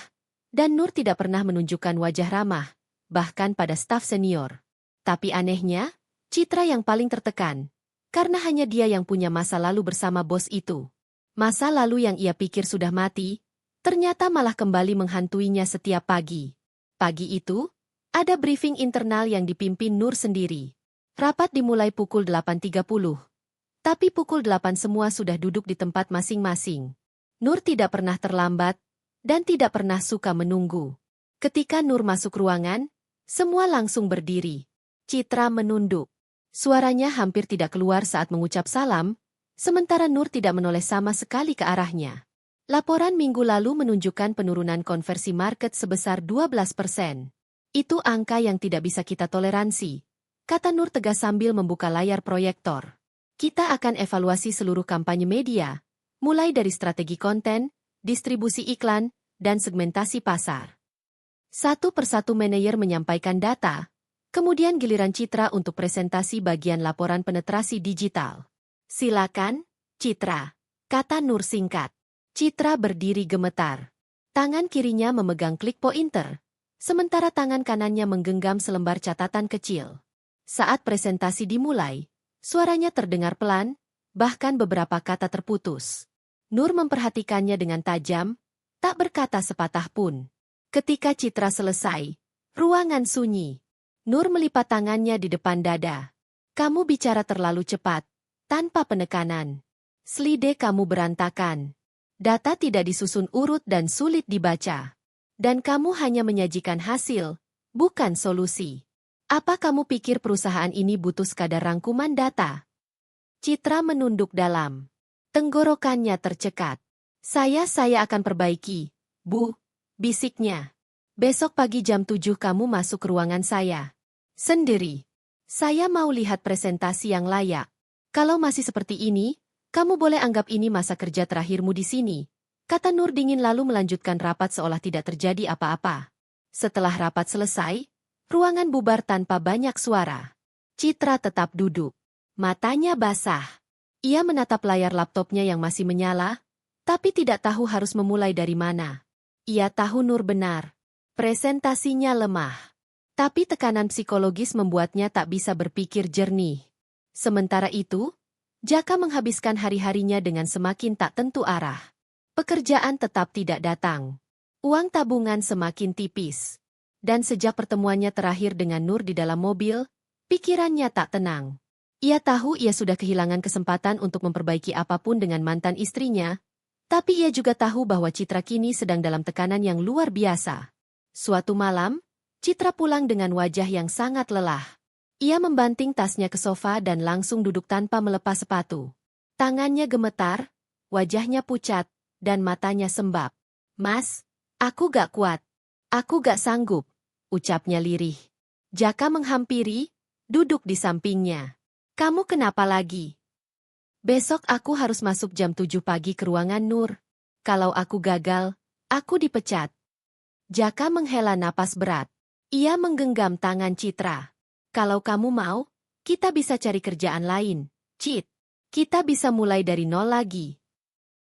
dan Nur tidak pernah menunjukkan wajah ramah, bahkan pada staf senior. Tapi anehnya, Citra yang paling tertekan, karena hanya dia yang punya masa lalu bersama bos itu. Masa lalu yang ia pikir sudah mati, ternyata malah kembali menghantuinya setiap pagi. Pagi itu, ada briefing internal yang dipimpin Nur sendiri. Rapat dimulai pukul 8.30. Tapi pukul 8 semua sudah duduk di tempat masing-masing. Nur tidak pernah terlambat, dan tidak pernah suka menunggu. Ketika Nur masuk ruangan, semua langsung berdiri. Citra menunduk. Suaranya hampir tidak keluar saat mengucap salam, sementara Nur tidak menoleh sama sekali ke arahnya. Laporan minggu lalu menunjukkan penurunan konversi market sebesar 12%. Itu angka yang tidak bisa kita toleransi, kata Nur tegas sambil membuka layar proyektor. Kita akan evaluasi seluruh kampanye media, mulai dari strategi konten, distribusi iklan, dan segmentasi pasar. Satu persatu manajer menyampaikan data, kemudian giliran Citra untuk presentasi bagian laporan penetrasi digital. Silakan, Citra, kata Nur singkat. Citra berdiri gemetar. Tangan kirinya memegang klik pointer, sementara tangan kanannya menggenggam selembar catatan kecil. Saat presentasi dimulai, suaranya terdengar pelan, bahkan beberapa kata terputus. Nur memperhatikannya dengan tajam, tak berkata sepatah pun. Ketika Citra selesai, ruangan sunyi. Nur melipat tangannya di depan dada. Kamu bicara terlalu cepat, tanpa penekanan. Slide kamu berantakan. Data tidak disusun urut dan sulit dibaca. Dan kamu hanya menyajikan hasil, bukan solusi. Apa kamu pikir perusahaan ini butuh sekadar rangkuman data? Citra menunduk dalam. Tenggorokannya tercekat. Saya akan perbaiki, Bu, bisiknya. Besok pagi jam 7 kamu masuk ke ruangan saya. Sendiri. Saya mau lihat presentasi yang layak. Kalau masih seperti ini, kamu boleh anggap ini masa kerja terakhirmu di sini, kata Nur dingin lalu melanjutkan rapat seolah tidak terjadi apa-apa. Setelah rapat selesai, ruangan bubar tanpa banyak suara. Citra tetap duduk. Matanya basah. Ia menatap layar laptopnya yang masih menyala, tapi tidak tahu harus memulai dari mana. Ia tahu Nur benar. Presentasinya lemah. Tapi tekanan psikologis membuatnya tak bisa berpikir jernih. Sementara itu, Jaka menghabiskan hari-harinya dengan semakin tak tentu arah. Pekerjaan tetap tidak datang. Uang tabungan semakin tipis. Dan sejak pertemuannya terakhir dengan Nur di dalam mobil, pikirannya tak tenang. Ia tahu ia sudah kehilangan kesempatan untuk memperbaiki apapun dengan mantan istrinya, tapi ia juga tahu bahwa Citra kini sedang dalam tekanan yang luar biasa. Suatu malam, Citra pulang dengan wajah yang sangat lelah. Ia membanting tasnya ke sofa dan langsung duduk tanpa melepas sepatu. Tangannya gemetar, wajahnya pucat, dan matanya sembab. Mas, aku gak kuat. Aku gak sanggup, ucapnya lirih. Jaka menghampiri, duduk di sampingnya. Kamu kenapa lagi? Besok aku harus masuk jam 7 pagi ke ruangan Nur. Kalau aku gagal, aku dipecat. Jaka menghela napas berat. Ia menggenggam tangan Citra. Kalau kamu mau, kita bisa cari kerjaan lain, Cit. Kita bisa mulai dari nol lagi.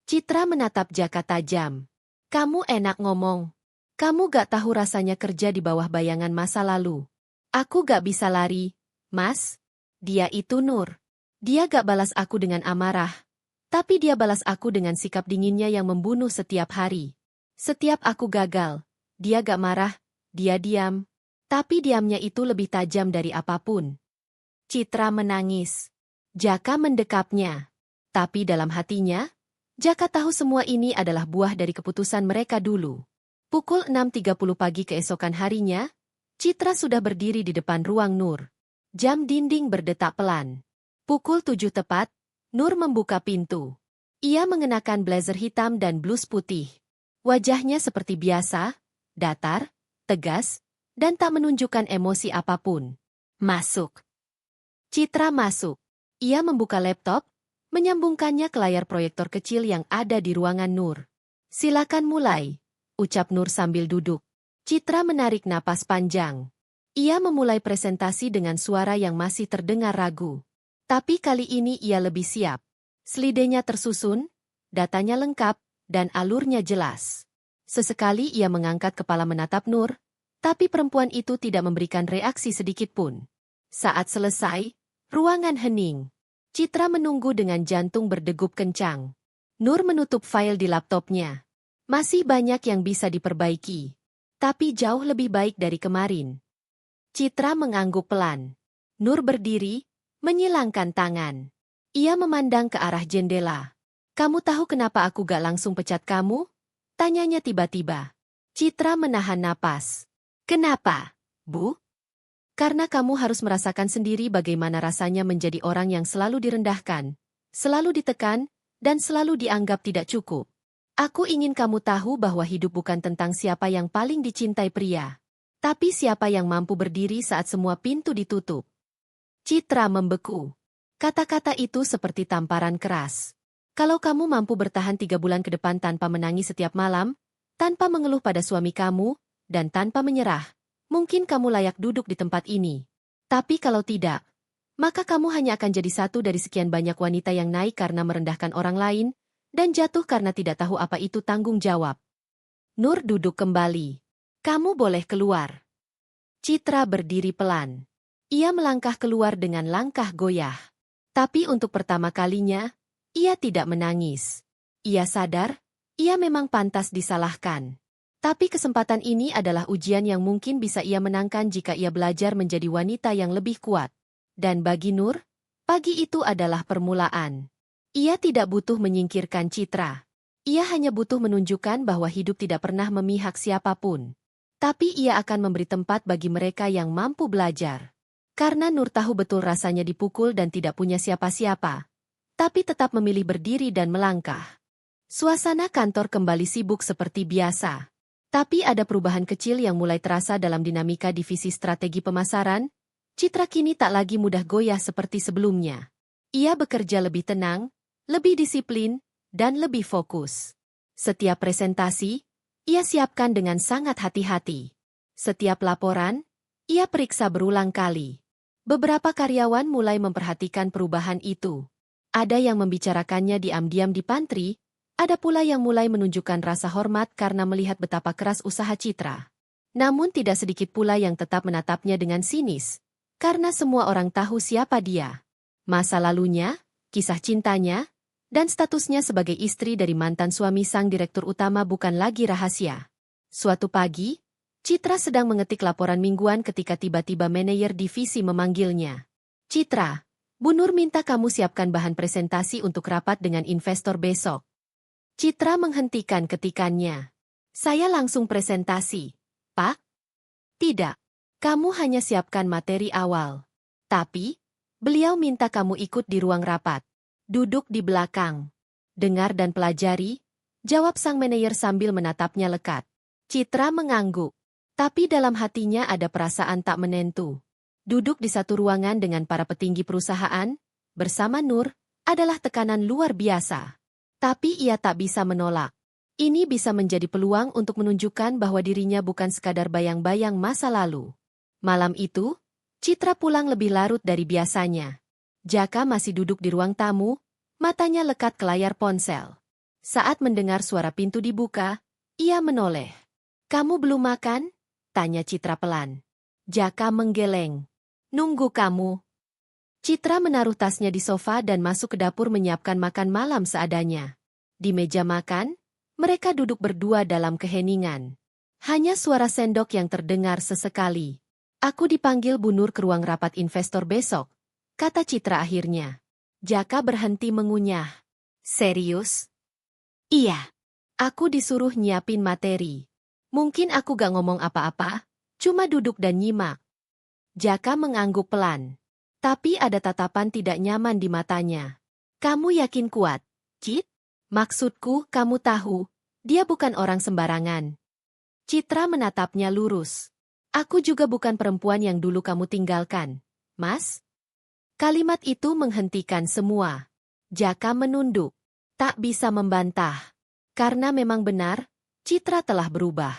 Citra menatap Jaka tajam. Kamu enak ngomong. Kamu gak tahu rasanya kerja di bawah bayangan masa lalu. Aku gak bisa lari, Mas. Dia itu Nur. Dia gak balas aku dengan amarah. Tapi dia balas aku dengan sikap dinginnya yang membunuh setiap hari. Setiap aku gagal, dia gak marah, dia diam. Tapi diamnya itu lebih tajam dari apapun. Citra menangis. Jaka mendekapnya. Tapi dalam hatinya, Jaka tahu semua ini adalah buah dari keputusan mereka dulu. Pukul 6.30 pagi keesokan harinya, Citra sudah berdiri di depan ruang Nur. Jam dinding berdetak pelan. Pukul 7 tepat, Nur membuka pintu. Ia mengenakan blazer hitam dan blus putih. Wajahnya seperti biasa, datar, tegas, dan tak menunjukkan emosi apapun. Masuk. Citra masuk. Ia membuka laptop, menyambungkannya ke layar proyektor kecil yang ada di ruangan Nur. Silakan mulai, ucap Nur sambil duduk. Citra menarik napas panjang. Ia memulai presentasi dengan suara yang masih terdengar ragu. Tapi kali ini ia lebih siap. Slidenya tersusun, datanya lengkap, dan alurnya jelas. Sesekali ia mengangkat kepala menatap Nur, tapi perempuan itu tidak memberikan reaksi sedikitpun. Saat selesai, ruangan hening. Citra menunggu dengan jantung berdegup kencang. Nur menutup file di laptopnya. Masih banyak yang bisa diperbaiki. Tapi jauh lebih baik dari kemarin. Citra mengangguk pelan. Nur berdiri, menyilangkan tangan. Ia memandang ke arah jendela. Kamu tahu kenapa aku gak langsung pecat kamu? Tanyanya tiba-tiba. Citra menahan napas. Kenapa, Bu? Karena kamu harus merasakan sendiri bagaimana rasanya menjadi orang yang selalu direndahkan, selalu ditekan, dan selalu dianggap tidak cukup. Aku ingin kamu tahu bahwa hidup bukan tentang siapa yang paling dicintai pria, tapi siapa yang mampu berdiri saat semua pintu ditutup. Citra membeku. Kata-kata itu seperti tamparan keras. Kalau kamu mampu bertahan 3 bulan ke depan tanpa menangis setiap malam, tanpa mengeluh pada suami kamu, dan tanpa menyerah, mungkin kamu layak duduk di tempat ini. Tapi kalau tidak, maka kamu hanya akan jadi satu dari sekian banyak wanita yang naik karena merendahkan orang lain, dan jatuh karena tidak tahu apa itu tanggung jawab. Nur duduk kembali. Kamu boleh keluar. Citra berdiri pelan. Ia melangkah keluar dengan langkah goyah. Tapi untuk pertama kalinya, ia tidak menangis. Ia sadar, ia memang pantas disalahkan. Tapi kesempatan ini adalah ujian yang mungkin bisa ia menangkan jika ia belajar menjadi wanita yang lebih kuat. Dan bagi Nur, pagi itu adalah permulaan. Ia tidak butuh menyingkirkan Citra. Ia hanya butuh menunjukkan bahwa hidup tidak pernah memihak siapapun. Tapi ia akan memberi tempat bagi mereka yang mampu belajar. Karena Nur tahu betul rasanya dipukul dan tidak punya siapa-siapa. Tapi tetap memilih berdiri dan melangkah. Suasana kantor kembali sibuk seperti biasa. Tapi ada perubahan kecil yang mulai terasa dalam dinamika divisi strategi pemasaran. Citra kini tak lagi mudah goyah seperti sebelumnya. Ia bekerja lebih tenang, lebih disiplin, dan lebih fokus. Setiap presentasi, ia siapkan dengan sangat hati-hati. Setiap laporan, ia periksa berulang kali. Beberapa karyawan mulai memperhatikan perubahan itu. Ada yang membicarakannya diam-diam di pantry, ada pula yang mulai menunjukkan rasa hormat karena melihat betapa keras usaha Citra. Namun tidak sedikit pula yang tetap menatapnya dengan sinis, karena semua orang tahu siapa dia. Masa lalunya, kisah cintanya, dan statusnya sebagai istri dari mantan suami sang direktur utama bukan lagi rahasia. Suatu pagi, Citra sedang mengetik laporan mingguan ketika tiba-tiba manajer divisi memanggilnya. Citra, Bu Nur minta kamu siapkan bahan presentasi untuk rapat dengan investor besok. Citra menghentikan ketikannya. Saya langsung presentasi, Pak? Tidak. Kamu hanya siapkan materi awal. Tapi, beliau minta kamu ikut di ruang rapat. Duduk di belakang. Dengar dan pelajari, jawab sang manajer sambil menatapnya lekat. Citra mengangguk. Tapi dalam hatinya ada perasaan tak menentu. Duduk di satu ruangan dengan para petinggi perusahaan, bersama Nur, adalah tekanan luar biasa. Tapi ia tak bisa menolak. Ini bisa menjadi peluang untuk menunjukkan bahwa dirinya bukan sekadar bayang-bayang masa lalu. Malam itu, Citra pulang lebih larut dari biasanya. Jaka masih duduk di ruang tamu, matanya lekat ke layar ponsel. Saat mendengar suara pintu dibuka, ia menoleh. "Kamu belum makan?" tanya Citra pelan. Jaka menggeleng. "Nunggu kamu." Citra menaruh tasnya di sofa dan masuk ke dapur menyiapkan makan malam seadanya. Di meja makan, mereka duduk berdua dalam keheningan. Hanya suara sendok yang terdengar sesekali. "Aku dipanggil Bu Nur ke ruang rapat investor besok," kata Citra akhirnya. Jaka berhenti mengunyah. "Serius?" "Iya. Aku disuruh nyiapin materi. Mungkin aku gak ngomong apa-apa, cuma duduk dan nyimak." Jaka mengangguk pelan. Tapi ada tatapan tidak nyaman di matanya. "Kamu yakin kuat, Cit? Maksudku, kamu tahu, dia bukan orang sembarangan." Citra menatapnya lurus. "Aku juga bukan perempuan yang dulu kamu tinggalkan, Mas." Kalimat itu menghentikan semua. Jaka menunduk. Tak bisa membantah. Karena memang benar, Citra telah berubah.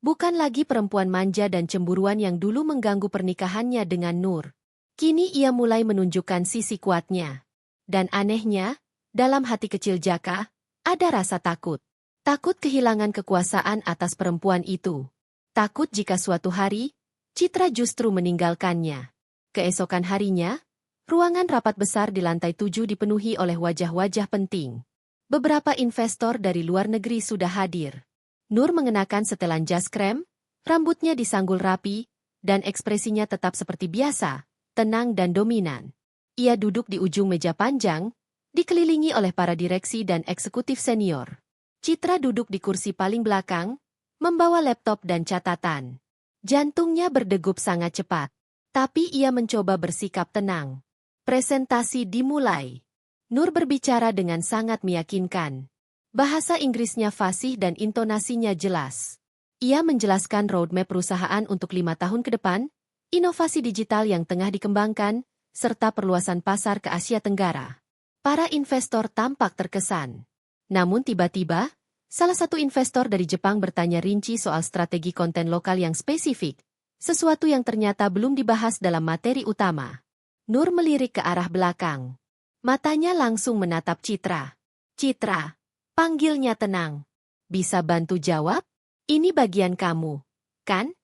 Bukan lagi perempuan manja dan cemburuan yang dulu mengganggu pernikahannya dengan Nur. Kini ia mulai menunjukkan sisi kuatnya. Dan anehnya, dalam hati kecil Jaka, ada rasa takut. Takut kehilangan kekuasaan atas perempuan itu. Takut jika suatu hari, Citra justru meninggalkannya. Keesokan harinya, ruangan rapat besar di lantai 7 dipenuhi oleh wajah-wajah penting. Beberapa investor dari luar negeri sudah hadir. Nur mengenakan setelan jas krem, rambutnya disanggul rapi, dan ekspresinya tetap seperti biasa, tenang dan dominan. Ia duduk di ujung meja panjang, dikelilingi oleh para direksi dan eksekutif senior. Citra duduk di kursi paling belakang, membawa laptop dan catatan. Jantungnya berdegup sangat cepat. Tapi ia mencoba bersikap tenang. Presentasi dimulai. Nur berbicara dengan sangat meyakinkan. Bahasa Inggrisnya fasih dan intonasinya jelas. Ia menjelaskan roadmap perusahaan untuk 5 tahun ke depan, inovasi digital yang tengah dikembangkan, serta perluasan pasar ke Asia Tenggara. Para investor tampak terkesan. Namun tiba-tiba, salah satu investor dari Jepang bertanya rinci soal strategi konten lokal yang spesifik, sesuatu yang ternyata belum dibahas dalam materi utama. Nur melirik ke arah belakang. Matanya langsung menatap Citra. "Citra," panggilnya tenang. "Bisa bantu jawab? Ini bagian kamu, kan?"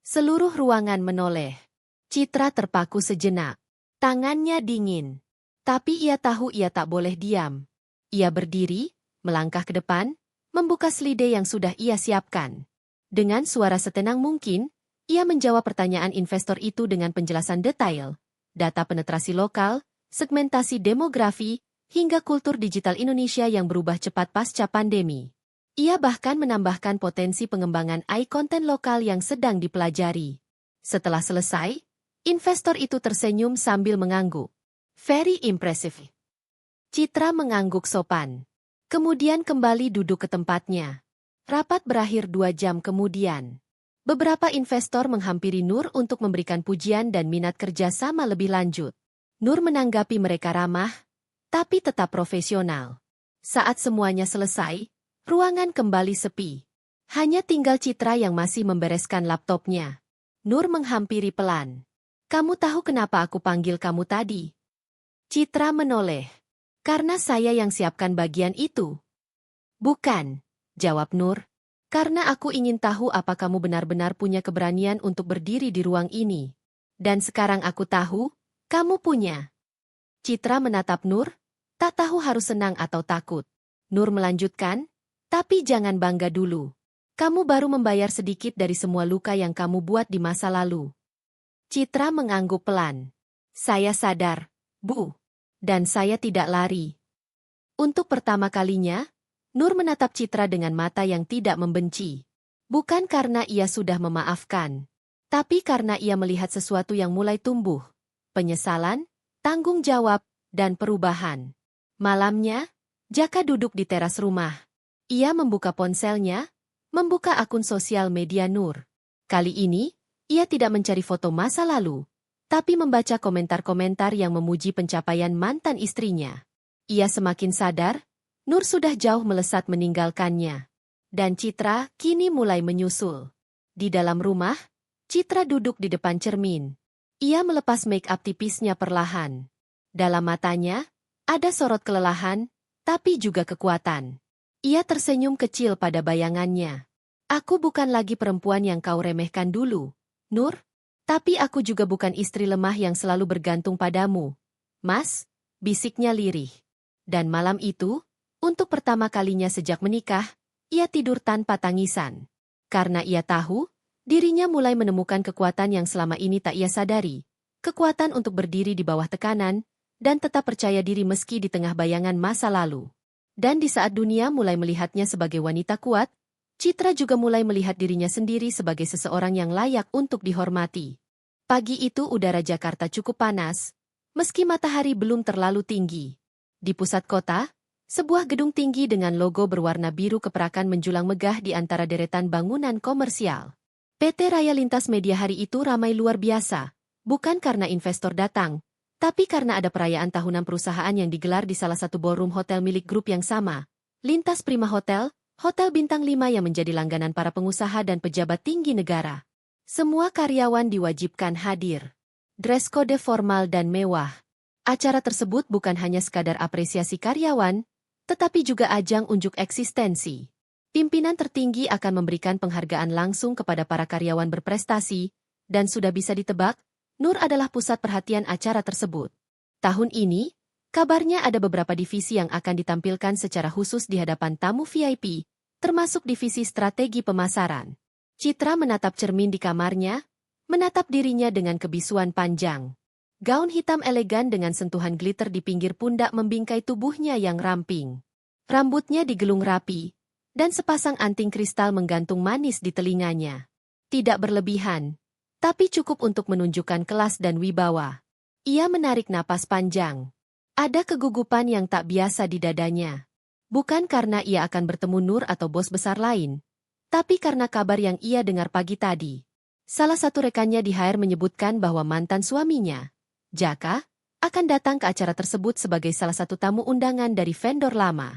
Seluruh ruangan menoleh. Citra terpaku sejenak. Tangannya dingin. Tapi ia tahu ia tak boleh diam. Ia berdiri, melangkah ke depan, membuka slide yang sudah ia siapkan. Dengan suara setenang mungkin, ia menjawab pertanyaan investor itu dengan penjelasan detail. Data penetrasi lokal, segmentasi demografi, hingga kultur digital Indonesia yang berubah cepat pasca pandemi. Ia bahkan menambahkan potensi pengembangan konten lokal yang sedang dipelajari. Setelah selesai, investor itu tersenyum sambil mengangguk. "Very impressive." Citra mengangguk sopan. Kemudian kembali duduk ke tempatnya. Rapat berakhir 2 jam kemudian. Beberapa investor menghampiri Nur untuk memberikan pujian dan minat kerjasama lebih lanjut. Nur menanggapi mereka ramah, tapi tetap profesional. Saat semuanya selesai, ruangan kembali sepi. Hanya tinggal Citra yang masih membereskan laptopnya. Nur menghampiri pelan. "Kamu tahu kenapa aku panggil kamu tadi?" Citra menoleh. "Karena saya yang siapkan bagian itu." "Bukan," jawab Nur. "Karena aku ingin tahu apa kamu benar-benar punya keberanian untuk berdiri di ruang ini. Dan sekarang aku tahu, kamu punya." Citra menatap Nur, tak tahu harus senang atau takut. Nur melanjutkan, "Tapi jangan bangga dulu. Kamu baru membayar sedikit dari semua luka yang kamu buat di masa lalu." Citra mengangguk pelan. "Saya sadar, Bu. Dan saya tidak lari." Untuk pertama kalinya, Nur menatap Citra dengan mata yang tidak membenci. Bukan karena ia sudah memaafkan, tapi karena ia melihat sesuatu yang mulai tumbuh. Penyesalan, tanggung jawab, dan perubahan. Malamnya, Jaka duduk di teras rumah. Ia membuka ponselnya, membuka akun sosial media Nur. Kali ini, ia tidak mencari foto masa lalu, tapi membaca komentar-komentar yang memuji pencapaian mantan istrinya. Ia semakin sadar, Nur sudah jauh melesat meninggalkannya. Dan Citra kini mulai menyusul. Di dalam rumah, Citra duduk di depan cermin. Ia melepas make-up tipisnya perlahan. Dalam matanya, ada sorot kelelahan, tapi juga kekuatan. Ia tersenyum kecil pada bayangannya. Aku bukan lagi perempuan yang kau remehkan dulu, Nur. Tapi aku juga bukan istri lemah yang selalu bergantung padamu. Mas, bisiknya lirih. Dan malam itu, untuk pertama kalinya sejak menikah, ia tidur tanpa tangisan. Karena ia tahu, dirinya mulai menemukan kekuatan yang selama ini tak ia sadari. Kekuatan untuk berdiri di bawah tekanan, dan tetap percaya diri meski di tengah bayangan masa lalu. Dan di saat dunia mulai melihatnya sebagai wanita kuat, Citra juga mulai melihat dirinya sendiri sebagai seseorang yang layak untuk dihormati. Pagi itu udara Jakarta cukup panas, meski matahari belum terlalu tinggi. Di pusat kota, sebuah gedung tinggi dengan logo berwarna biru keperakan menjulang megah di antara deretan bangunan komersial. PT Raya Lintas Media hari itu ramai luar biasa, bukan karena investor datang, tapi karena ada perayaan tahunan perusahaan yang digelar di salah satu ballroom hotel milik grup yang sama, Lintas Prima Hotel, Hotel Bintang 5 yang menjadi langganan para pengusaha dan pejabat tinggi negara. Semua karyawan diwajibkan hadir. Dress kode formal dan mewah. Acara tersebut bukan hanya sekadar apresiasi karyawan, tetapi juga ajang unjuk eksistensi. Pimpinan tertinggi akan memberikan penghargaan langsung kepada para karyawan berprestasi, dan sudah bisa ditebak, Nur adalah pusat perhatian acara tersebut. Tahun ini, kabarnya ada beberapa divisi yang akan ditampilkan secara khusus di hadapan tamu VIP, termasuk divisi strategi pemasaran. Citra menatap cermin di kamarnya, menatap dirinya dengan kebisuan panjang. Gaun hitam elegan dengan sentuhan glitter di pinggir pundak membingkai tubuhnya yang ramping. Rambutnya digelung rapi, dan sepasang anting kristal menggantung manis di telinganya. Tidak berlebihan, tapi cukup untuk menunjukkan kelas dan wibawa. Ia menarik napas panjang. Ada kegugupan yang tak biasa di dadanya. Bukan karena ia akan bertemu Nur atau bos besar lain, tapi karena kabar yang ia dengar pagi tadi. Salah satu rekannya di HR menyebutkan bahwa mantan suaminya, Jaka, akan datang ke acara tersebut sebagai salah satu tamu undangan dari vendor lama.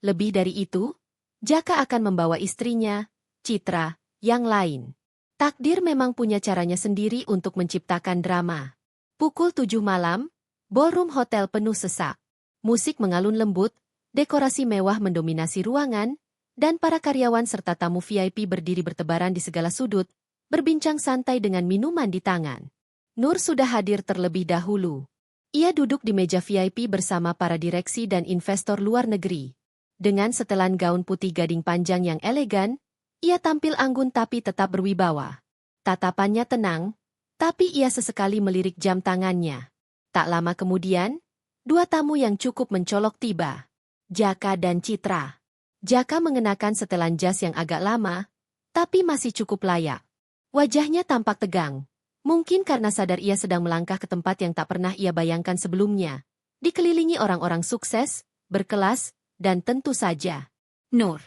Lebih dari itu, Jaka akan membawa istrinya, Citra, yang lain. Takdir memang punya caranya sendiri untuk menciptakan drama. Pukul 7 malam, ballroom hotel penuh sesak. Musik mengalun lembut, dekorasi mewah mendominasi ruangan, dan para karyawan serta tamu VIP berdiri bertebaran di segala sudut, berbincang santai dengan minuman di tangan. Nur sudah hadir terlebih dahulu. Ia duduk di meja VIP bersama para direksi dan investor luar negeri. Dengan setelan gaun putih gading panjang yang elegan, ia tampil anggun tapi tetap berwibawa. Tatapannya tenang, tapi ia sesekali melirik jam tangannya. Tak lama kemudian, dua tamu yang cukup mencolok tiba. Jaka dan Citra. Jaka mengenakan setelan jas yang agak lama, tapi masih cukup layak. Wajahnya tampak tegang. Mungkin karena sadar ia sedang melangkah ke tempat yang tak pernah ia bayangkan sebelumnya. Dikelilingi orang-orang sukses, berkelas, dan tentu saja Nur.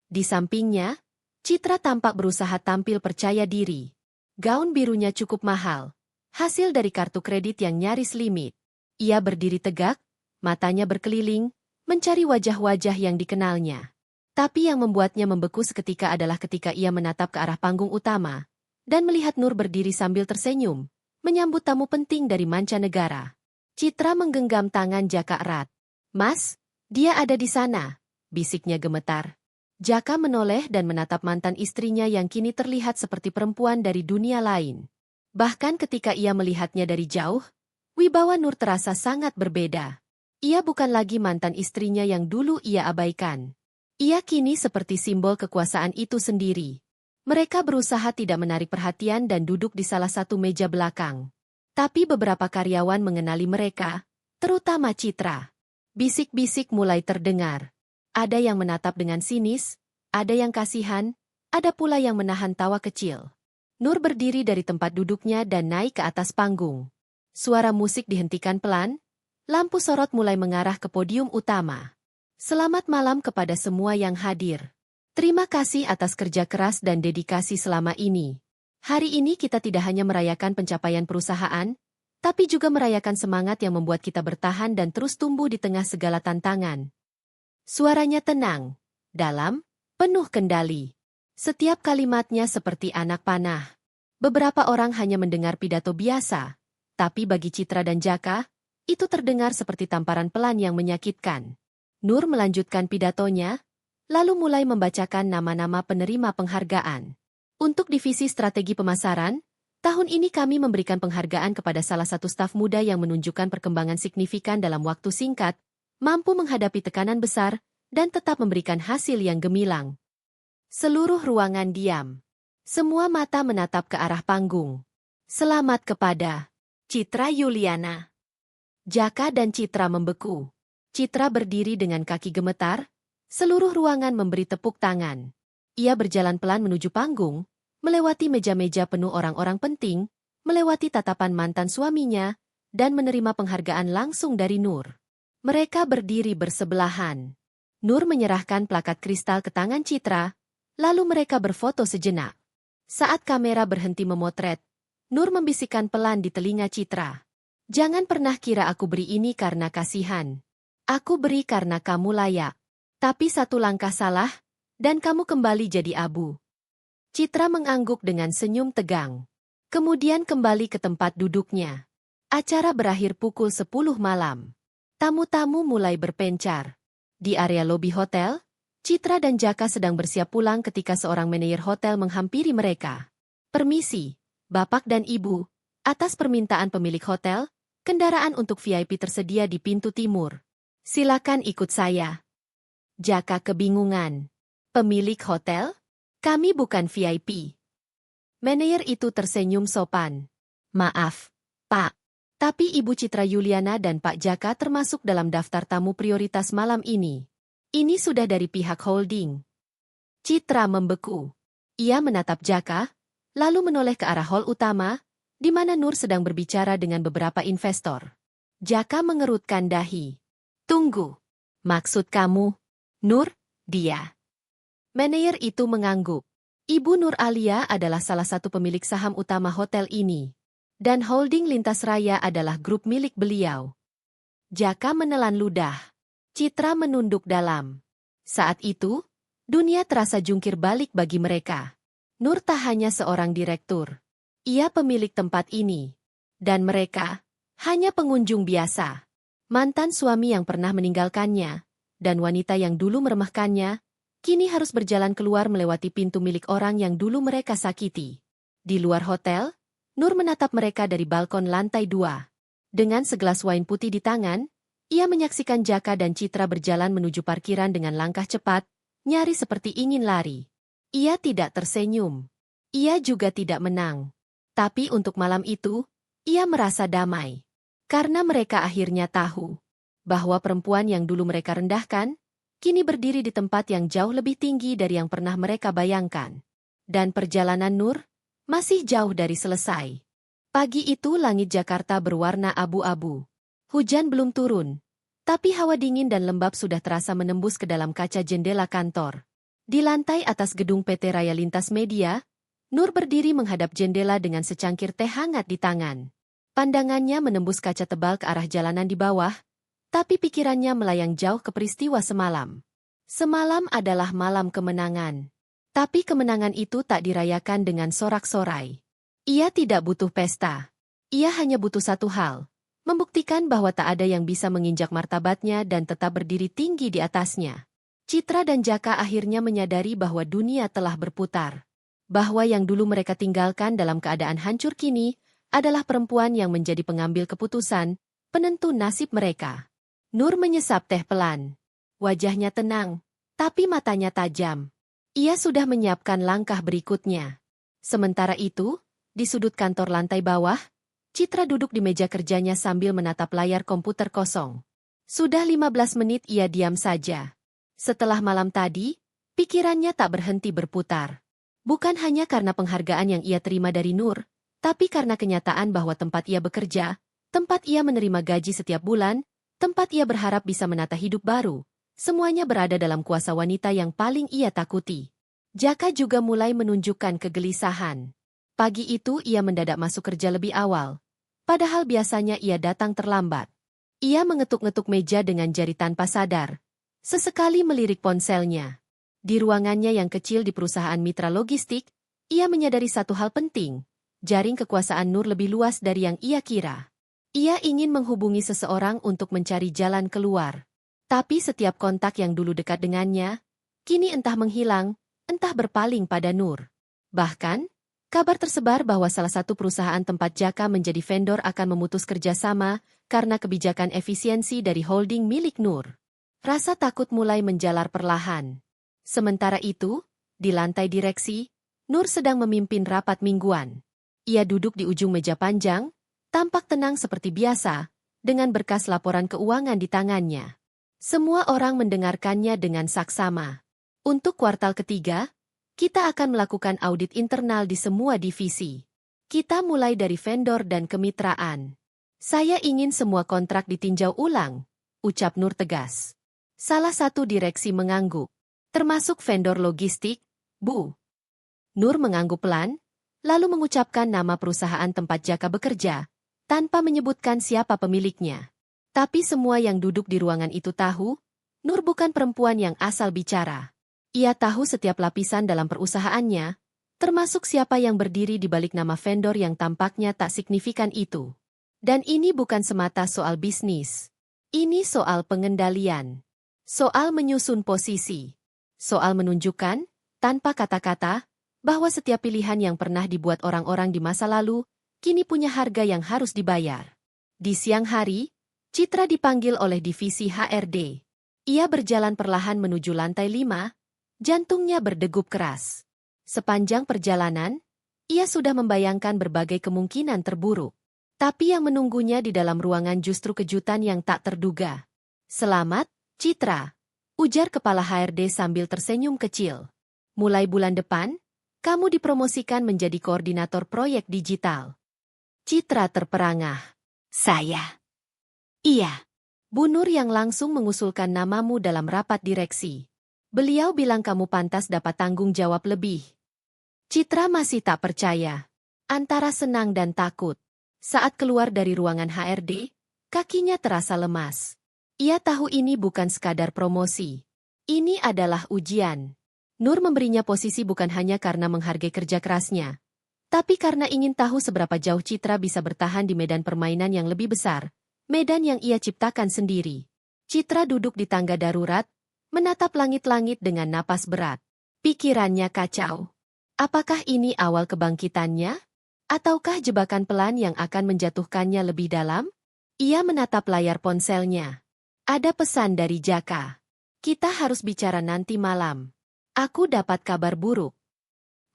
Di sampingnya, Citra tampak berusaha tampil percaya diri. Gaun birunya cukup mahal, hasil dari kartu kredit yang nyaris limit. Ia berdiri tegak, matanya berkeliling, mencari wajah-wajah yang dikenalnya. Tapi yang membuatnya membeku seketika adalah ketika ia menatap ke arah panggung utama, dan melihat Nur berdiri sambil tersenyum, menyambut tamu penting dari mancanegara. Citra menggenggam tangan Jaka erat. "Mas, dia ada di sana," bisiknya gemetar. Jaka menoleh dan menatap mantan istrinya yang kini terlihat seperti perempuan dari dunia lain. Bahkan ketika ia melihatnya dari jauh, wibawa Nur terasa sangat berbeda. Ia bukan lagi mantan istrinya yang dulu ia abaikan. Ia kini seperti simbol kekuasaan itu sendiri. Mereka berusaha tidak menarik perhatian dan duduk di salah satu meja belakang. Tapi beberapa karyawan mengenali mereka, terutama Citra. Bisik-bisik mulai terdengar. Ada yang menatap dengan sinis, ada yang kasihan, ada pula yang menahan tawa kecil. Nur berdiri dari tempat duduknya dan naik ke atas panggung. Suara musik dihentikan pelan, lampu sorot mulai mengarah ke podium utama. Selamat malam kepada semua yang hadir. Terima kasih atas kerja keras dan dedikasi selama ini. Hari ini kita tidak hanya merayakan pencapaian perusahaan, tapi juga merayakan semangat yang membuat kita bertahan dan terus tumbuh di tengah segala tantangan. Suaranya tenang, dalam, penuh kendali. Setiap kalimatnya seperti anak panah. Beberapa orang hanya mendengar pidato biasa, tapi bagi Citra dan Jaka, itu terdengar seperti tamparan pelan yang menyakitkan. Nur melanjutkan pidatonya, lalu mulai membacakan nama-nama penerima penghargaan. Untuk divisi strategi pemasaran, tahun ini kami memberikan penghargaan kepada salah satu staf muda yang menunjukkan perkembangan signifikan dalam waktu singkat, mampu menghadapi tekanan besar, dan tetap memberikan hasil yang gemilang. Seluruh ruangan diam. Semua mata menatap ke arah panggung. Selamat kepada Citra Yuliana. Jaka dan Citra membeku. Citra berdiri dengan kaki gemetar, seluruh ruangan memberi tepuk tangan. Ia berjalan pelan menuju panggung, melewati meja-meja penuh orang-orang penting, melewati tatapan mantan suaminya, dan menerima penghargaan langsung dari Nur. Mereka berdiri bersebelahan. Nur menyerahkan plakat kristal ke tangan Citra, lalu mereka berfoto sejenak. Saat kamera berhenti memotret, Nur membisikkan pelan di telinga Citra. Jangan pernah kira aku beri ini karena kasihan. Aku beri karena kamu layak. Tapi satu langkah salah, dan kamu kembali jadi abu. Citra mengangguk dengan senyum tegang. Kemudian kembali ke tempat duduknya. Acara berakhir pukul 10 malam. Tamu-tamu mulai berpencar. Di area lobi hotel, Citra dan Jaka sedang bersiap pulang ketika seorang manajer hotel menghampiri mereka. Permisi, Bapak dan Ibu, atas permintaan pemilik hotel, kendaraan untuk VIP tersedia di pintu timur. Silakan ikut saya. Jaka kebingungan. Pemilik hotel? Kami bukan VIP. Manajer itu tersenyum sopan. Maaf, Pak. Tapi Ibu Citra Yuliana dan Pak Jaka termasuk dalam daftar tamu prioritas malam ini. Ini sudah dari pihak holding. Citra membeku. Ia menatap Jaka, lalu menoleh ke arah hall utama, di mana Nur sedang berbicara dengan beberapa investor. Jaka mengerutkan dahi. Tunggu. Maksud kamu? Nur, dia. Manajer itu mengangguk. Ibu Nur Alia adalah salah satu pemilik saham utama hotel ini. Dan holding Lintas Raya adalah grup milik beliau. Jaka menelan ludah. Citra menunduk dalam. Saat itu, dunia terasa jungkir balik bagi mereka. Nur tak hanya seorang direktur. Ia pemilik tempat ini. Dan mereka hanya pengunjung biasa. Mantan suami yang pernah meninggalkannya, dan wanita yang dulu meremehkannya, kini harus berjalan keluar melewati pintu milik orang yang dulu mereka sakiti. Di luar hotel, Nur menatap mereka dari balkon lantai 2. Dengan segelas wain putih di tangan, ia menyaksikan Jaka dan Citra berjalan menuju parkiran dengan langkah cepat, nyaris seperti ingin lari. Ia tidak tersenyum. Ia juga tidak menang. Tapi untuk malam itu, ia merasa damai. Karena mereka akhirnya tahu bahwa perempuan yang dulu mereka rendahkan, kini berdiri di tempat yang jauh lebih tinggi dari yang pernah mereka bayangkan. Dan perjalanan Nur masih jauh dari selesai. Pagi itu langit Jakarta berwarna abu-abu. Hujan belum turun, tapi hawa dingin dan lembab sudah terasa menembus ke dalam kaca jendela kantor. Di lantai atas gedung PT Raya Lintas Media, Nur berdiri menghadap jendela dengan secangkir teh hangat di tangan. Pandangannya menembus kaca tebal ke arah jalanan di bawah, tapi pikirannya melayang jauh ke peristiwa semalam. Semalam adalah malam kemenangan. Tapi kemenangan itu tak dirayakan dengan sorak-sorai. Ia tidak butuh pesta. Ia hanya butuh satu hal, membuktikan bahwa tak ada yang bisa menginjak martabatnya dan tetap berdiri tinggi di atasnya. Citra dan Jaka akhirnya menyadari bahwa dunia telah berputar. Bahwa yang dulu mereka tinggalkan dalam keadaan hancur kini, adalah perempuan yang menjadi pengambil keputusan, penentu nasib mereka. Nur menyesap teh pelan. Wajahnya tenang, tapi matanya tajam. Ia sudah menyiapkan langkah berikutnya. Sementara itu, di sudut kantor lantai bawah, Citra duduk di meja kerjanya sambil menatap layar komputer kosong. Sudah 15 menit ia diam saja. Setelah malam tadi, pikirannya tak berhenti berputar. Bukan hanya karena penghargaan yang ia terima dari Nur, tapi karena kenyataan bahwa tempat ia bekerja, tempat ia menerima gaji setiap bulan, tempat ia berharap bisa menata hidup baru. Semuanya berada dalam kuasa wanita yang paling ia takuti. Jaka juga mulai menunjukkan kegelisahan. Pagi itu ia mendadak masuk kerja lebih awal. Padahal biasanya ia datang terlambat. Ia mengetuk-ngetuk meja dengan jari tanpa sadar. Sesekali melirik ponselnya. Di ruangannya yang kecil di perusahaan mitra logistik, ia menyadari satu hal penting. Jaring kekuasaan Nur lebih luas dari yang ia kira. Ia ingin menghubungi seseorang untuk mencari jalan keluar. Tapi setiap kontak yang dulu dekat dengannya, kini entah menghilang, entah berpaling pada Nur. Bahkan, kabar tersebar bahwa salah satu perusahaan tempat Jaka menjadi vendor akan memutus kerjasama karena kebijakan efisiensi dari holding milik Nur. Rasa takut mulai menjalar perlahan. Sementara itu, di lantai direksi, Nur sedang memimpin rapat mingguan. Ia duduk di ujung meja panjang, tampak tenang seperti biasa, dengan berkas laporan keuangan di tangannya. Semua orang mendengarkannya dengan saksama. Untuk kuartal ketiga, kita akan melakukan audit internal di semua divisi. Kita mulai dari vendor dan kemitraan. Saya ingin semua kontrak ditinjau ulang, ucap Nur tegas. Salah satu direksi mengangguk. Termasuk vendor logistik, Bu. Nur mengangguk pelan, lalu mengucapkan nama perusahaan tempat Jaka bekerja, tanpa menyebutkan siapa pemiliknya. Tapi semua yang duduk di ruangan itu tahu, Nur bukan perempuan yang asal bicara. Ia tahu setiap lapisan dalam perusahaannya, termasuk siapa yang berdiri di balik nama vendor yang tampaknya tak signifikan itu. Dan ini bukan semata soal bisnis. Ini soal pengendalian. Soal menyusun posisi. Soal menunjukkan, tanpa kata-kata, bahwa setiap pilihan yang pernah dibuat orang-orang di masa lalu, kini punya harga yang harus dibayar. Di siang hari, Citra dipanggil oleh divisi HRD. Ia berjalan perlahan menuju lantai 5, jantungnya berdegup keras. Sepanjang perjalanan, ia sudah membayangkan berbagai kemungkinan terburuk. Tapi yang menunggunya di dalam ruangan justru kejutan yang tak terduga. Selamat, Citra, ujar kepala HRD sambil tersenyum kecil. Mulai bulan depan, kamu dipromosikan menjadi koordinator proyek digital. Citra terperangah. Saya? Iya. Bu Nur yang langsung mengusulkan namamu dalam rapat direksi. Beliau bilang kamu pantas dapat tanggung jawab lebih. Citra masih tak percaya. Antara senang dan takut. Saat keluar dari ruangan HRD, kakinya terasa lemas. Ia tahu ini bukan sekadar promosi. Ini adalah ujian. Nur memberinya posisi bukan hanya karena menghargai kerja kerasnya, tapi karena ingin tahu seberapa jauh Citra bisa bertahan di medan permainan yang lebih besar, medan yang ia ciptakan sendiri. Citra duduk di tangga darurat, menatap langit-langit dengan napas berat. Pikirannya kacau. Apakah ini awal kebangkitannya? Ataukah jebakan pelan yang akan menjatuhkannya lebih dalam? Ia menatap layar ponselnya. Ada pesan dari Jaka. Kita harus bicara nanti malam. Aku dapat kabar buruk.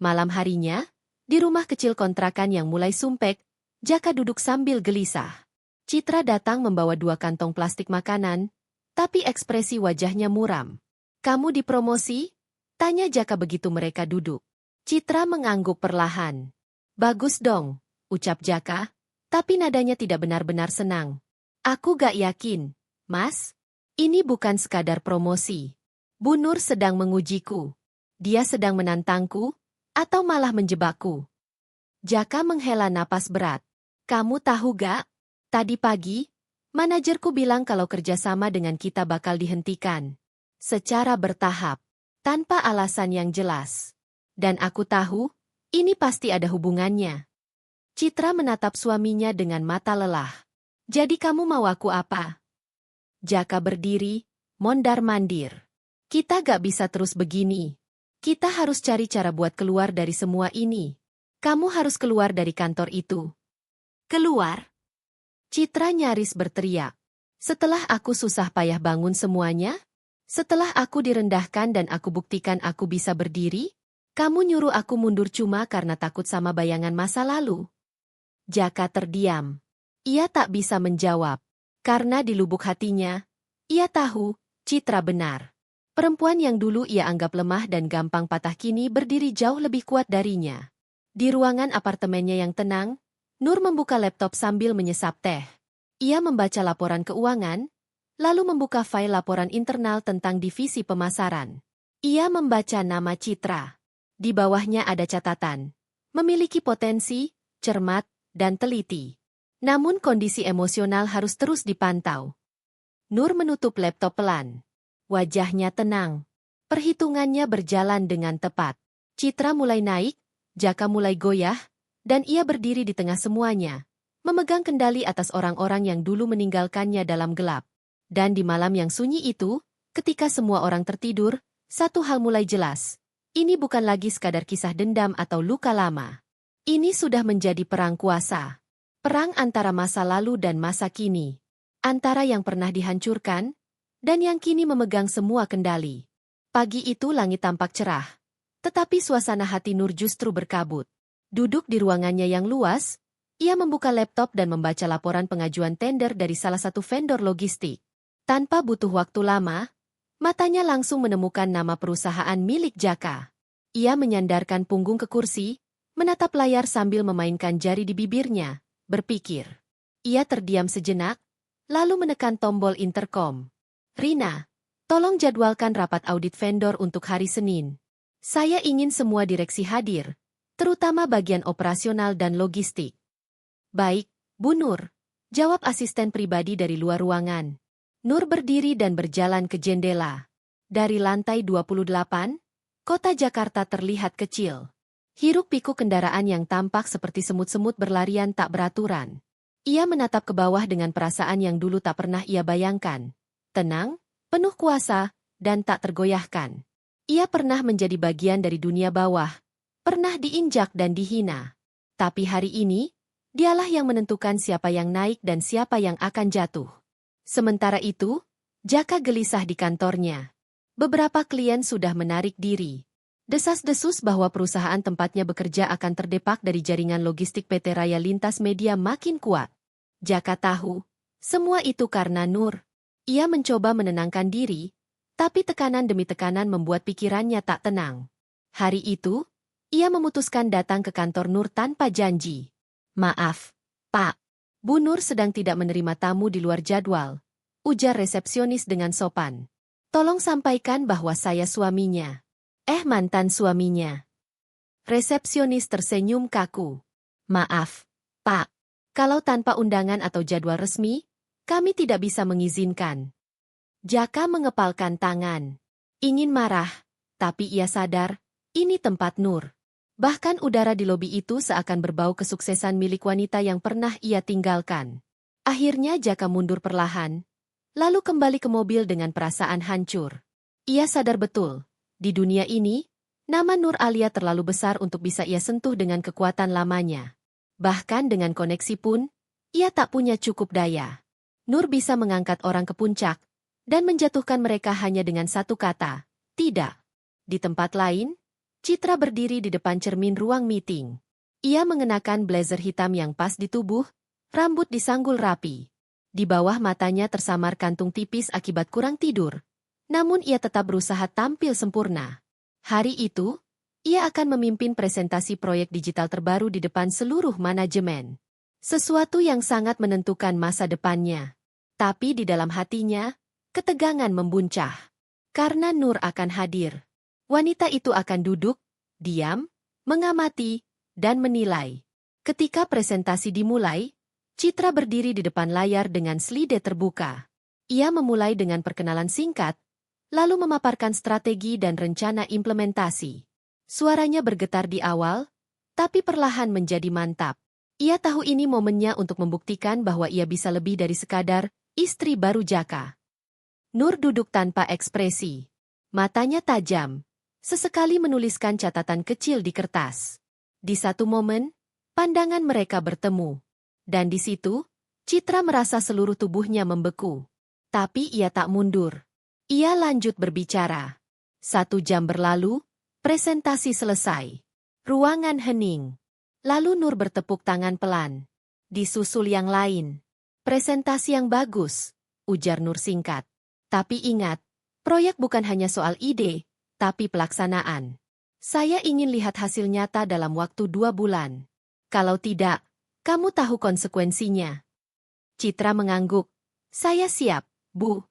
Malam harinya, di rumah kecil kontrakan yang mulai sumpek, Jaka duduk sambil gelisah. Citra datang membawa 2 kantong plastik makanan, tapi ekspresi wajahnya muram. Kamu dipromosi? Tanya Jaka begitu mereka duduk. Citra mengangguk perlahan. Bagus dong, ucap Jaka, tapi nadanya tidak benar-benar senang. Aku gak yakin, Mas. Ini bukan sekadar promosi. Bu Nur sedang mengujiku. Dia sedang menantangku, atau malah menjebakku. Jaka menghela napas berat. Kamu tahu gak? Tadi pagi, manajerku bilang kalau kerjasama dengan kita bakal dihentikan. Secara bertahap, tanpa alasan yang jelas. Dan aku tahu, ini pasti ada hubungannya. Citra menatap suaminya dengan mata lelah. Jadi kamu mau aku apa? Jaka berdiri, mondar-mandir. Kita gak bisa terus begini. Kita harus cari cara buat keluar dari semua ini. Kamu harus keluar dari kantor itu. Keluar? Citra nyaris berteriak. Setelah aku susah payah bangun semuanya? Setelah aku direndahkan dan aku buktikan aku bisa berdiri? Kamu nyuruh aku mundur cuma karena takut sama bayangan masa lalu? Jaka terdiam. Ia tak bisa menjawab. Karena di lubuk hatinya, ia tahu, Citra benar. Perempuan yang dulu ia anggap lemah dan gampang patah kini berdiri jauh lebih kuat darinya. Di ruangan apartemennya yang tenang, Nur membuka laptop sambil menyesap teh. Ia membaca laporan keuangan, lalu membuka file laporan internal tentang divisi pemasaran. Ia membaca nama Citra. Di bawahnya ada catatan. Memiliki potensi, cermat, dan teliti. Namun kondisi emosional harus terus dipantau. Nur menutup laptop pelan. Wajahnya tenang. Perhitungannya berjalan dengan tepat. Citra mulai naik, Jaka mulai goyah, dan ia berdiri di tengah semuanya, memegang kendali atas orang-orang yang dulu meninggalkannya dalam gelap. Dan di malam yang sunyi itu, ketika semua orang tertidur, satu hal mulai jelas. Ini bukan lagi sekadar kisah dendam atau luka lama. Ini sudah menjadi perang kuasa. Perang antara masa lalu dan masa kini. Antara yang pernah dihancurkan, dan yang kini memegang semua kendali. Pagi itu langit tampak cerah. Tetapi suasana hati Nur justru berkabut. Duduk di ruangannya yang luas, ia membuka laptop dan membaca laporan pengajuan tender dari salah satu vendor logistik. Tanpa butuh waktu lama, matanya langsung menemukan nama perusahaan milik Jaka. Ia menyandarkan punggung ke kursi, menatap layar sambil memainkan jari di bibirnya, berpikir. Ia terdiam sejenak, lalu menekan tombol intercom. "Rina, tolong jadwalkan rapat audit vendor untuk hari Senin. Saya ingin semua direksi hadir, terutama bagian operasional dan logistik." "Baik, Bu Nur," jawab asisten pribadi dari luar ruangan. Nur berdiri dan berjalan ke jendela. Dari lantai 28, kota Jakarta terlihat kecil. Hiruk-pikuk kendaraan yang tampak seperti semut-semut berlarian tak beraturan. Ia menatap ke bawah dengan perasaan yang dulu tak pernah ia bayangkan. Tenang, penuh kuasa, dan tak tergoyahkan. Ia pernah menjadi bagian dari dunia bawah, pernah diinjak dan dihina. Tapi hari ini, dialah yang menentukan siapa yang naik dan siapa yang akan jatuh. Sementara itu, Jaka gelisah di kantornya. Beberapa klien sudah menarik diri. Desas-desus bahwa perusahaan tempatnya bekerja akan terdepak dari jaringan logistik PT Raya Lintas Media makin kuat. Jaka tahu, semua itu karena Nur. Ia mencoba menenangkan diri, tapi tekanan demi tekanan membuat pikirannya tak tenang. Hari itu, ia memutuskan datang ke kantor Nur tanpa janji. "Maaf, Pak. Bu Nur sedang tidak menerima tamu di luar jadwal," ujar resepsionis dengan sopan. "Tolong sampaikan bahwa saya suaminya." Mantan suaminya. Resepsionis tersenyum kaku. "Maaf, Pak. Kalau tanpa undangan atau jadwal resmi, kami tidak bisa mengizinkan." Jaka mengepalkan tangan. Ingin marah, tapi ia sadar, ini tempat Nur. Bahkan udara di lobi itu seakan berbau kesuksesan milik wanita yang pernah ia tinggalkan. Akhirnya Jaka mundur perlahan, lalu kembali ke mobil dengan perasaan hancur. Ia sadar betul, di dunia ini, nama Nur Alia terlalu besar untuk bisa ia sentuh dengan kekuatan lamanya. Bahkan dengan koneksi pun, ia tak punya cukup daya. Nur bisa mengangkat orang ke puncak, dan menjatuhkan mereka hanya dengan satu kata, tidak. Di tempat lain, Citra berdiri di depan cermin ruang meeting. Ia mengenakan blazer hitam yang pas di tubuh, rambut disanggul rapi. Di bawah matanya tersamar kantung tipis akibat kurang tidur. Namun ia tetap berusaha tampil sempurna. Hari itu, ia akan memimpin presentasi proyek digital terbaru di depan seluruh manajemen. Sesuatu yang sangat menentukan masa depannya. Tapi di dalam hatinya, ketegangan membuncah. Karena Nur akan hadir. Wanita itu akan duduk, diam, mengamati, dan menilai. Ketika presentasi dimulai, Citra berdiri di depan layar dengan slide terbuka. Ia memulai dengan perkenalan singkat, lalu memaparkan strategi dan rencana implementasi. Suaranya bergetar di awal, tapi perlahan menjadi mantap. Ia tahu ini momennya untuk membuktikan bahwa ia bisa lebih dari sekadar istri baru Jaka. Nur duduk tanpa ekspresi. Matanya tajam, sesekali menuliskan catatan kecil di kertas. Di satu momen, pandangan mereka bertemu. Dan di situ, Citra merasa seluruh tubuhnya membeku. Tapi ia tak mundur. Ia lanjut berbicara. 1 jam berlalu, presentasi selesai. Ruangan hening. Lalu Nur bertepuk tangan pelan. Disusul yang lain. "Presentasi yang bagus," ujar Nur singkat. "Tapi ingat, proyek bukan hanya soal ide, tapi pelaksanaan. Saya ingin lihat hasil nyata dalam waktu 2 bulan. Kalau tidak, kamu tahu konsekuensinya." Citra mengangguk. "Saya siap, Bu.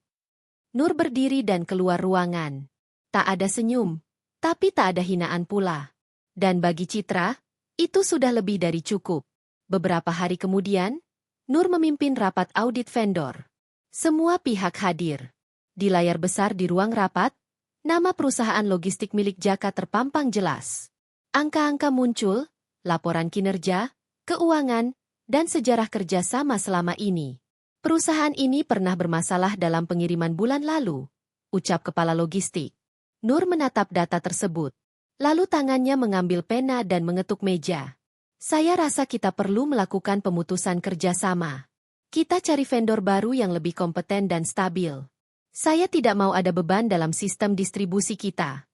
Nur berdiri dan keluar ruangan. Tak ada senyum, tapi tak ada hinaan pula. Dan bagi Citra, itu sudah lebih dari cukup. Beberapa hari kemudian, Nur memimpin rapat audit vendor. Semua pihak hadir. Di layar besar di ruang rapat, nama perusahaan logistik milik Jaka terpampang jelas. Angka-angka muncul, laporan kinerja, keuangan, dan sejarah kerjasama selama ini. Perusahaan ini pernah bermasalah dalam pengiriman bulan lalu, ucap kepala logistik. Nur menatap data tersebut. Lalu tangannya mengambil pena dan mengetuk meja. Saya rasa kita perlu melakukan pemutusan kerjasama. Kita cari vendor baru yang lebih kompeten dan stabil. Saya tidak mau ada beban dalam sistem distribusi kita.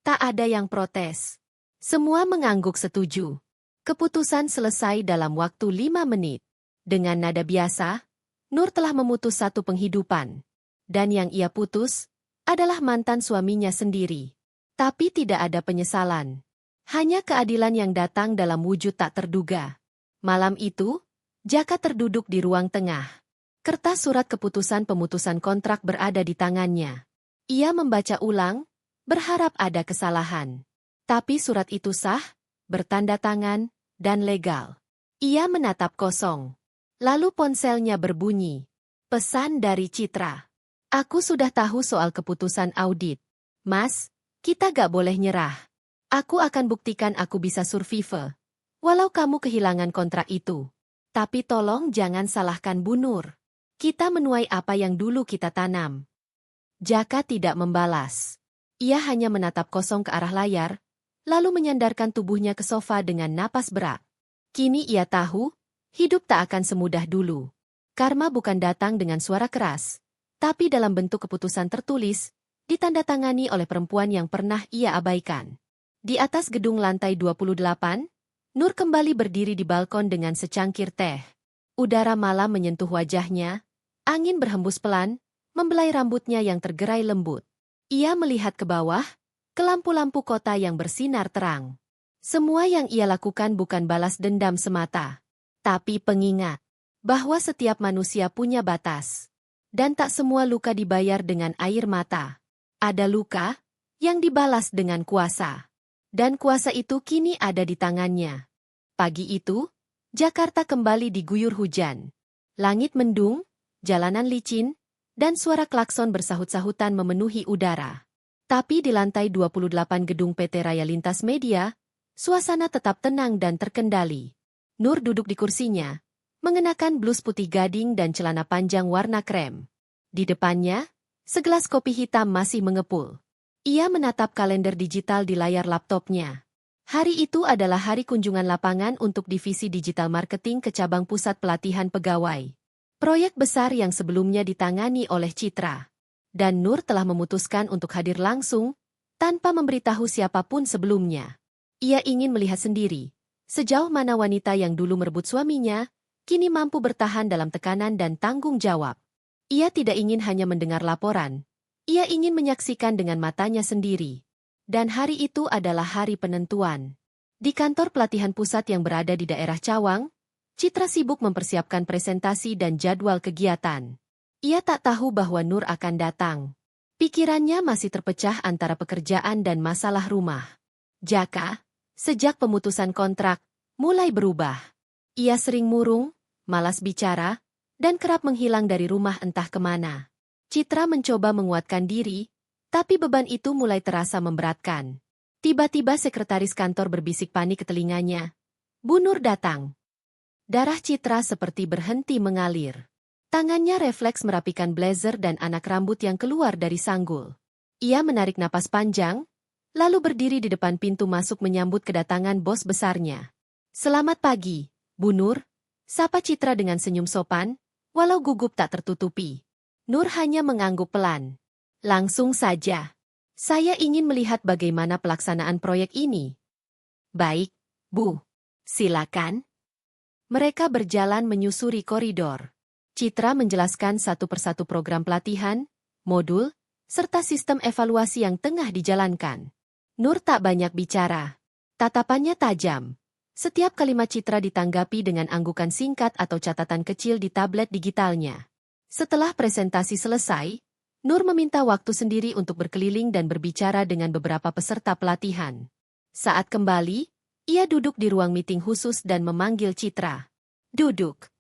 Tak ada yang protes. Semua mengangguk setuju. Keputusan selesai dalam waktu 5 menit. Dengan nada biasa, Nur telah memutus satu penghidupan. Dan yang ia putus adalah mantan suaminya sendiri. Tapi tidak ada penyesalan. Hanya keadilan yang datang dalam wujud tak terduga. Malam itu, Jaka terduduk di ruang tengah. Kertas surat keputusan pemutusan kontrak berada di tangannya. Ia membaca ulang, berharap ada kesalahan. Tapi surat itu sah, bertanda tangan, dan legal. Ia menatap kosong. Lalu ponselnya berbunyi. Pesan dari Citra. Aku sudah tahu soal keputusan audit. Mas, kita gak boleh nyerah. Aku akan buktikan aku bisa survive. Walau kamu kehilangan kontrak itu. Tapi tolong jangan salahkan Bu Nur. Kita menuai apa yang dulu kita tanam. Jaka tidak membalas. Ia hanya menatap kosong ke arah layar, lalu menyandarkan tubuhnya ke sofa dengan napas berat. Kini ia tahu, hidup tak akan semudah dulu. Karma bukan datang dengan suara keras, tapi dalam bentuk keputusan tertulis, ditandatangani oleh perempuan yang pernah ia abaikan. Di atas gedung lantai 28, Nur kembali berdiri di balkon dengan secangkir teh. Udara malam menyentuh wajahnya, angin berhembus pelan, membelai rambutnya yang tergerai lembut. Ia melihat ke bawah, ke lampu-lampu kota yang bersinar terang. Semua yang ia lakukan bukan balas dendam semata, tapi pengingat bahwa setiap manusia punya batas. Dan tak semua luka dibayar dengan air mata. Ada luka yang dibalas dengan kuasa. Dan kuasa itu kini ada di tangannya. Pagi itu, Jakarta kembali diguyur hujan. Langit mendung, jalanan licin, dan suara klakson bersahut-sahutan memenuhi udara. Tapi di lantai 28 gedung PT Raya Lintas Media, suasana tetap tenang dan terkendali. Nur duduk di kursinya, mengenakan blus putih gading dan celana panjang warna krem. Di depannya, segelas kopi hitam masih mengepul. Ia menatap kalender digital di layar laptopnya. Hari itu adalah hari kunjungan lapangan untuk divisi digital marketing ke cabang pusat pelatihan pegawai. Proyek besar yang sebelumnya ditangani oleh Citra. Dan Nur telah memutuskan untuk hadir langsung, tanpa memberitahu siapapun sebelumnya. Ia ingin melihat sendiri, sejauh mana wanita yang dulu merebut suaminya, kini mampu bertahan dalam tekanan dan tanggung jawab. Ia tidak ingin hanya mendengar laporan. Ia ingin menyaksikan dengan matanya sendiri. Dan hari itu adalah hari penentuan. Di kantor pelatihan pusat yang berada di daerah Cawang, Citra sibuk mempersiapkan presentasi dan jadwal kegiatan. Ia tak tahu bahwa Nur akan datang. Pikirannya masih terpecah antara pekerjaan dan masalah rumah. Jaka, sejak pemutusan kontrak, mulai berubah. Ia sering murung, malas bicara, dan kerap menghilang dari rumah entah kemana. Citra mencoba menguatkan diri, tapi beban itu mulai terasa memberatkan. Tiba-tiba sekretaris kantor berbisik panik ke telinganya. Bu Nur datang. Darah Citra seperti berhenti mengalir. Tangannya refleks merapikan blazer dan anak rambut yang keluar dari sanggul. Ia menarik napas panjang, lalu berdiri di depan pintu masuk menyambut kedatangan bos besarnya. Selamat pagi, Bu Nur, sapa Citra dengan senyum sopan, walau gugup tak tertutupi. Nur hanya mengangguk pelan. Langsung saja. Saya ingin melihat bagaimana pelaksanaan proyek ini. Baik, Bu. Silakan. Mereka berjalan menyusuri koridor. Citra menjelaskan satu persatu program pelatihan, modul, serta sistem evaluasi yang tengah dijalankan. Nur tak banyak bicara. Tatapannya tajam. Setiap kalimat Citra ditanggapi dengan anggukan singkat atau catatan kecil di tablet digitalnya. Setelah presentasi selesai, Nur meminta waktu sendiri untuk berkeliling dan berbicara dengan beberapa peserta pelatihan. Saat kembali, ia duduk di ruang meeting khusus dan memanggil Citra. Duduk.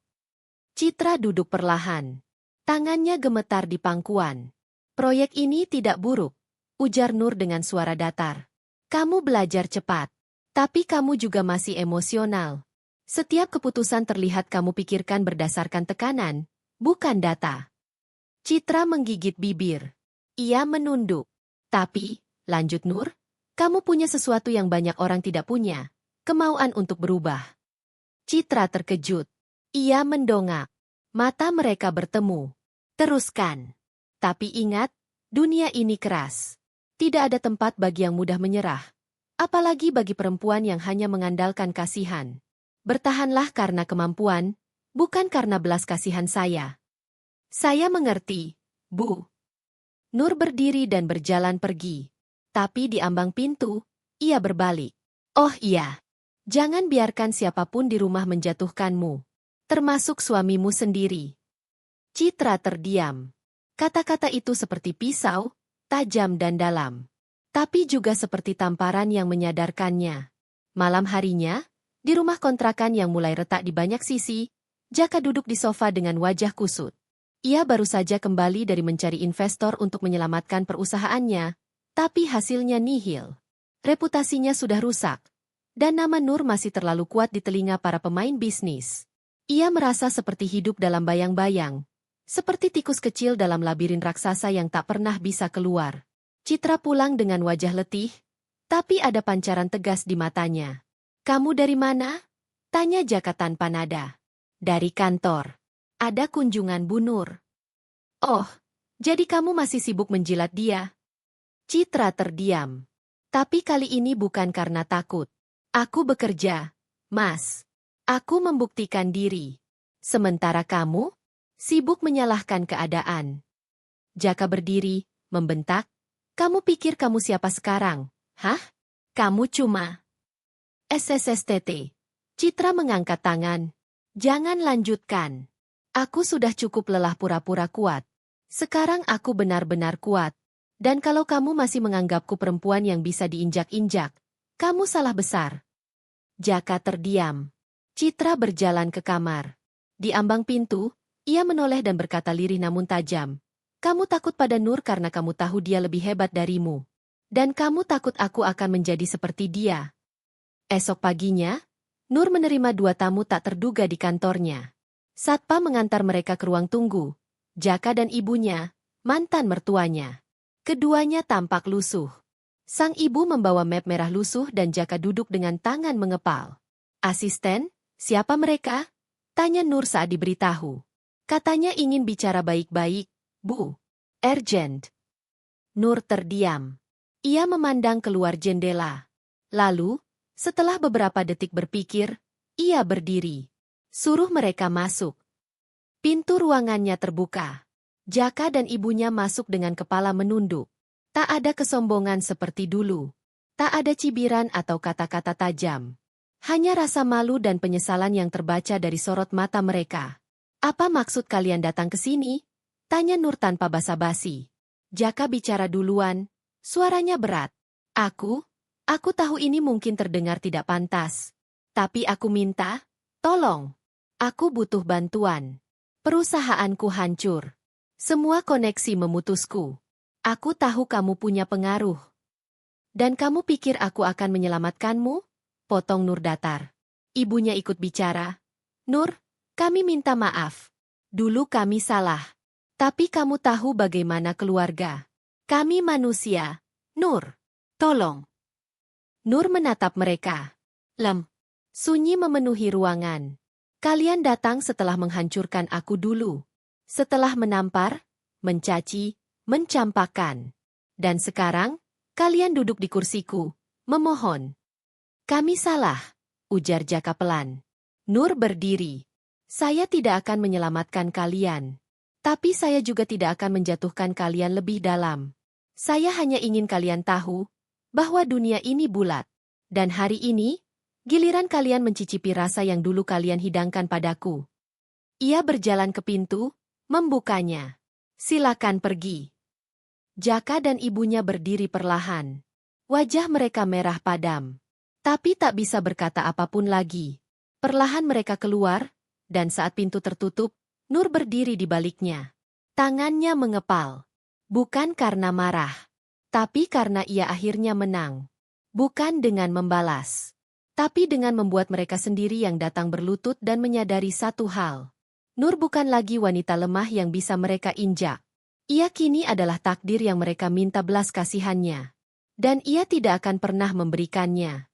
Citra duduk perlahan. Tangannya gemetar di pangkuan. Proyek ini tidak buruk, ujar Nur dengan suara datar. Kamu belajar cepat, tapi kamu juga masih emosional. Setiap keputusan terlihat kamu pikirkan berdasarkan tekanan, bukan data. Citra menggigit bibir. Ia menunduk. Tapi, lanjut Nur, kamu punya sesuatu yang banyak orang tidak punya, kemauan untuk berubah. Citra terkejut. Ia mendongak. Mata mereka bertemu. Teruskan. Tapi ingat, dunia ini keras. Tidak ada tempat bagi yang mudah menyerah. Apalagi bagi perempuan yang hanya mengandalkan kasihan. Bertahanlah karena kemampuan, bukan karena belas kasihan saya. Saya mengerti, Bu. Nur berdiri dan berjalan pergi. Tapi di ambang pintu, ia berbalik. Oh iya, jangan biarkan siapapun di rumah menjatuhkanmu. Termasuk suamimu sendiri. Citra terdiam. Kata-kata itu seperti pisau, tajam dan dalam. Tapi juga seperti tamparan yang menyadarkannya. Malam harinya, di rumah kontrakan yang mulai retak di banyak sisi, Jaka duduk di sofa dengan wajah kusut. Ia baru saja kembali dari mencari investor untuk menyelamatkan perusahaannya, tapi hasilnya nihil. Reputasinya sudah rusak, dan nama Nur masih terlalu kuat di telinga para pemain bisnis. Ia merasa seperti hidup dalam bayang-bayang, seperti tikus kecil dalam labirin raksasa yang tak pernah bisa keluar. Citra pulang dengan wajah letih, tapi ada pancaran tegas di matanya. Kamu dari mana? Tanya Jaka tanpa nada. Dari kantor. Ada kunjungan Bu Nur. Oh, jadi kamu masih sibuk menjilat dia? Citra terdiam. Tapi kali ini bukan karena takut. Aku bekerja, Mas. Aku membuktikan diri. Sementara kamu, sibuk menyalahkan keadaan. Jaka berdiri, membentak. Kamu pikir kamu siapa sekarang? Hah? Kamu cuma... SSSTT. Citra mengangkat tangan. Jangan lanjutkan. Aku sudah cukup lelah pura-pura kuat. Sekarang aku benar-benar kuat. Dan kalau kamu masih menganggapku perempuan yang bisa diinjak-injak, kamu salah besar. Jaka terdiam. Citra berjalan ke kamar. Di ambang pintu, ia menoleh dan berkata lirih namun tajam. Kamu takut pada Nur karena kamu tahu dia lebih hebat darimu. Dan kamu takut aku akan menjadi seperti dia. Esok paginya, Nur menerima 2 tamu tak terduga di kantornya. Satpam mengantar mereka ke ruang tunggu. Jaka dan ibunya, mantan mertuanya. Keduanya tampak lusuh. Sang ibu membawa map merah lusuh dan Jaka duduk dengan tangan mengepal. Asisten, siapa mereka? Tanya Nur saat diberitahu. Katanya ingin bicara baik-baik, Bu. Urgent. Nur terdiam. Ia memandang keluar jendela. Lalu, setelah beberapa detik berpikir, ia berdiri. Suruh mereka masuk. Pintu ruangannya terbuka. Jaka dan ibunya masuk dengan kepala menunduk. Tak ada kesombongan seperti dulu. Tak ada cibiran atau kata-kata tajam. Hanya rasa malu dan penyesalan yang terbaca dari sorot mata mereka. Apa maksud kalian datang ke sini? Tanya Nur tanpa basa-basi. Jaka bicara duluan. Suaranya berat. Aku tahu ini mungkin terdengar tidak pantas. Tapi aku minta, tolong. Aku butuh bantuan. Perusahaanku hancur. Semua koneksi memutusku. Aku tahu kamu punya pengaruh. Dan kamu pikir aku akan menyelamatkanmu? Potong Nur datar. Ibunya ikut bicara. Nur, kami minta maaf. Dulu kami salah. Tapi kamu tahu bagaimana keluarga. Kami manusia. Nur, tolong. Nur menatap mereka. Sunyi memenuhi ruangan. Kalian datang setelah menghancurkan aku dulu. Setelah menampar, mencaci, mencampakkan. Dan sekarang, kalian duduk di kursiku, memohon. Kami salah, ujar Jaka pelan. Nur berdiri. Saya tidak akan menyelamatkan kalian. Tapi saya juga tidak akan menjatuhkan kalian lebih dalam. Saya hanya ingin kalian tahu bahwa dunia ini bulat. Dan hari ini, giliran kalian mencicipi rasa yang dulu kalian hidangkan padaku. Ia berjalan ke pintu, membukanya. Silakan pergi. Jaka dan ibunya berdiri perlahan. Wajah mereka merah padam. Tapi tak bisa berkata apapun lagi. Perlahan mereka keluar, dan saat pintu tertutup, Nur berdiri di baliknya. Tangannya mengepal. Bukan karena marah, tapi karena ia akhirnya menang. Bukan dengan membalas, tapi dengan membuat mereka sendiri yang datang berlutut dan menyadari satu hal. Nur bukan lagi wanita lemah yang bisa mereka injak. Ia kini adalah takdir yang mereka minta belas kasihannya. Dan ia tidak akan pernah memberikannya.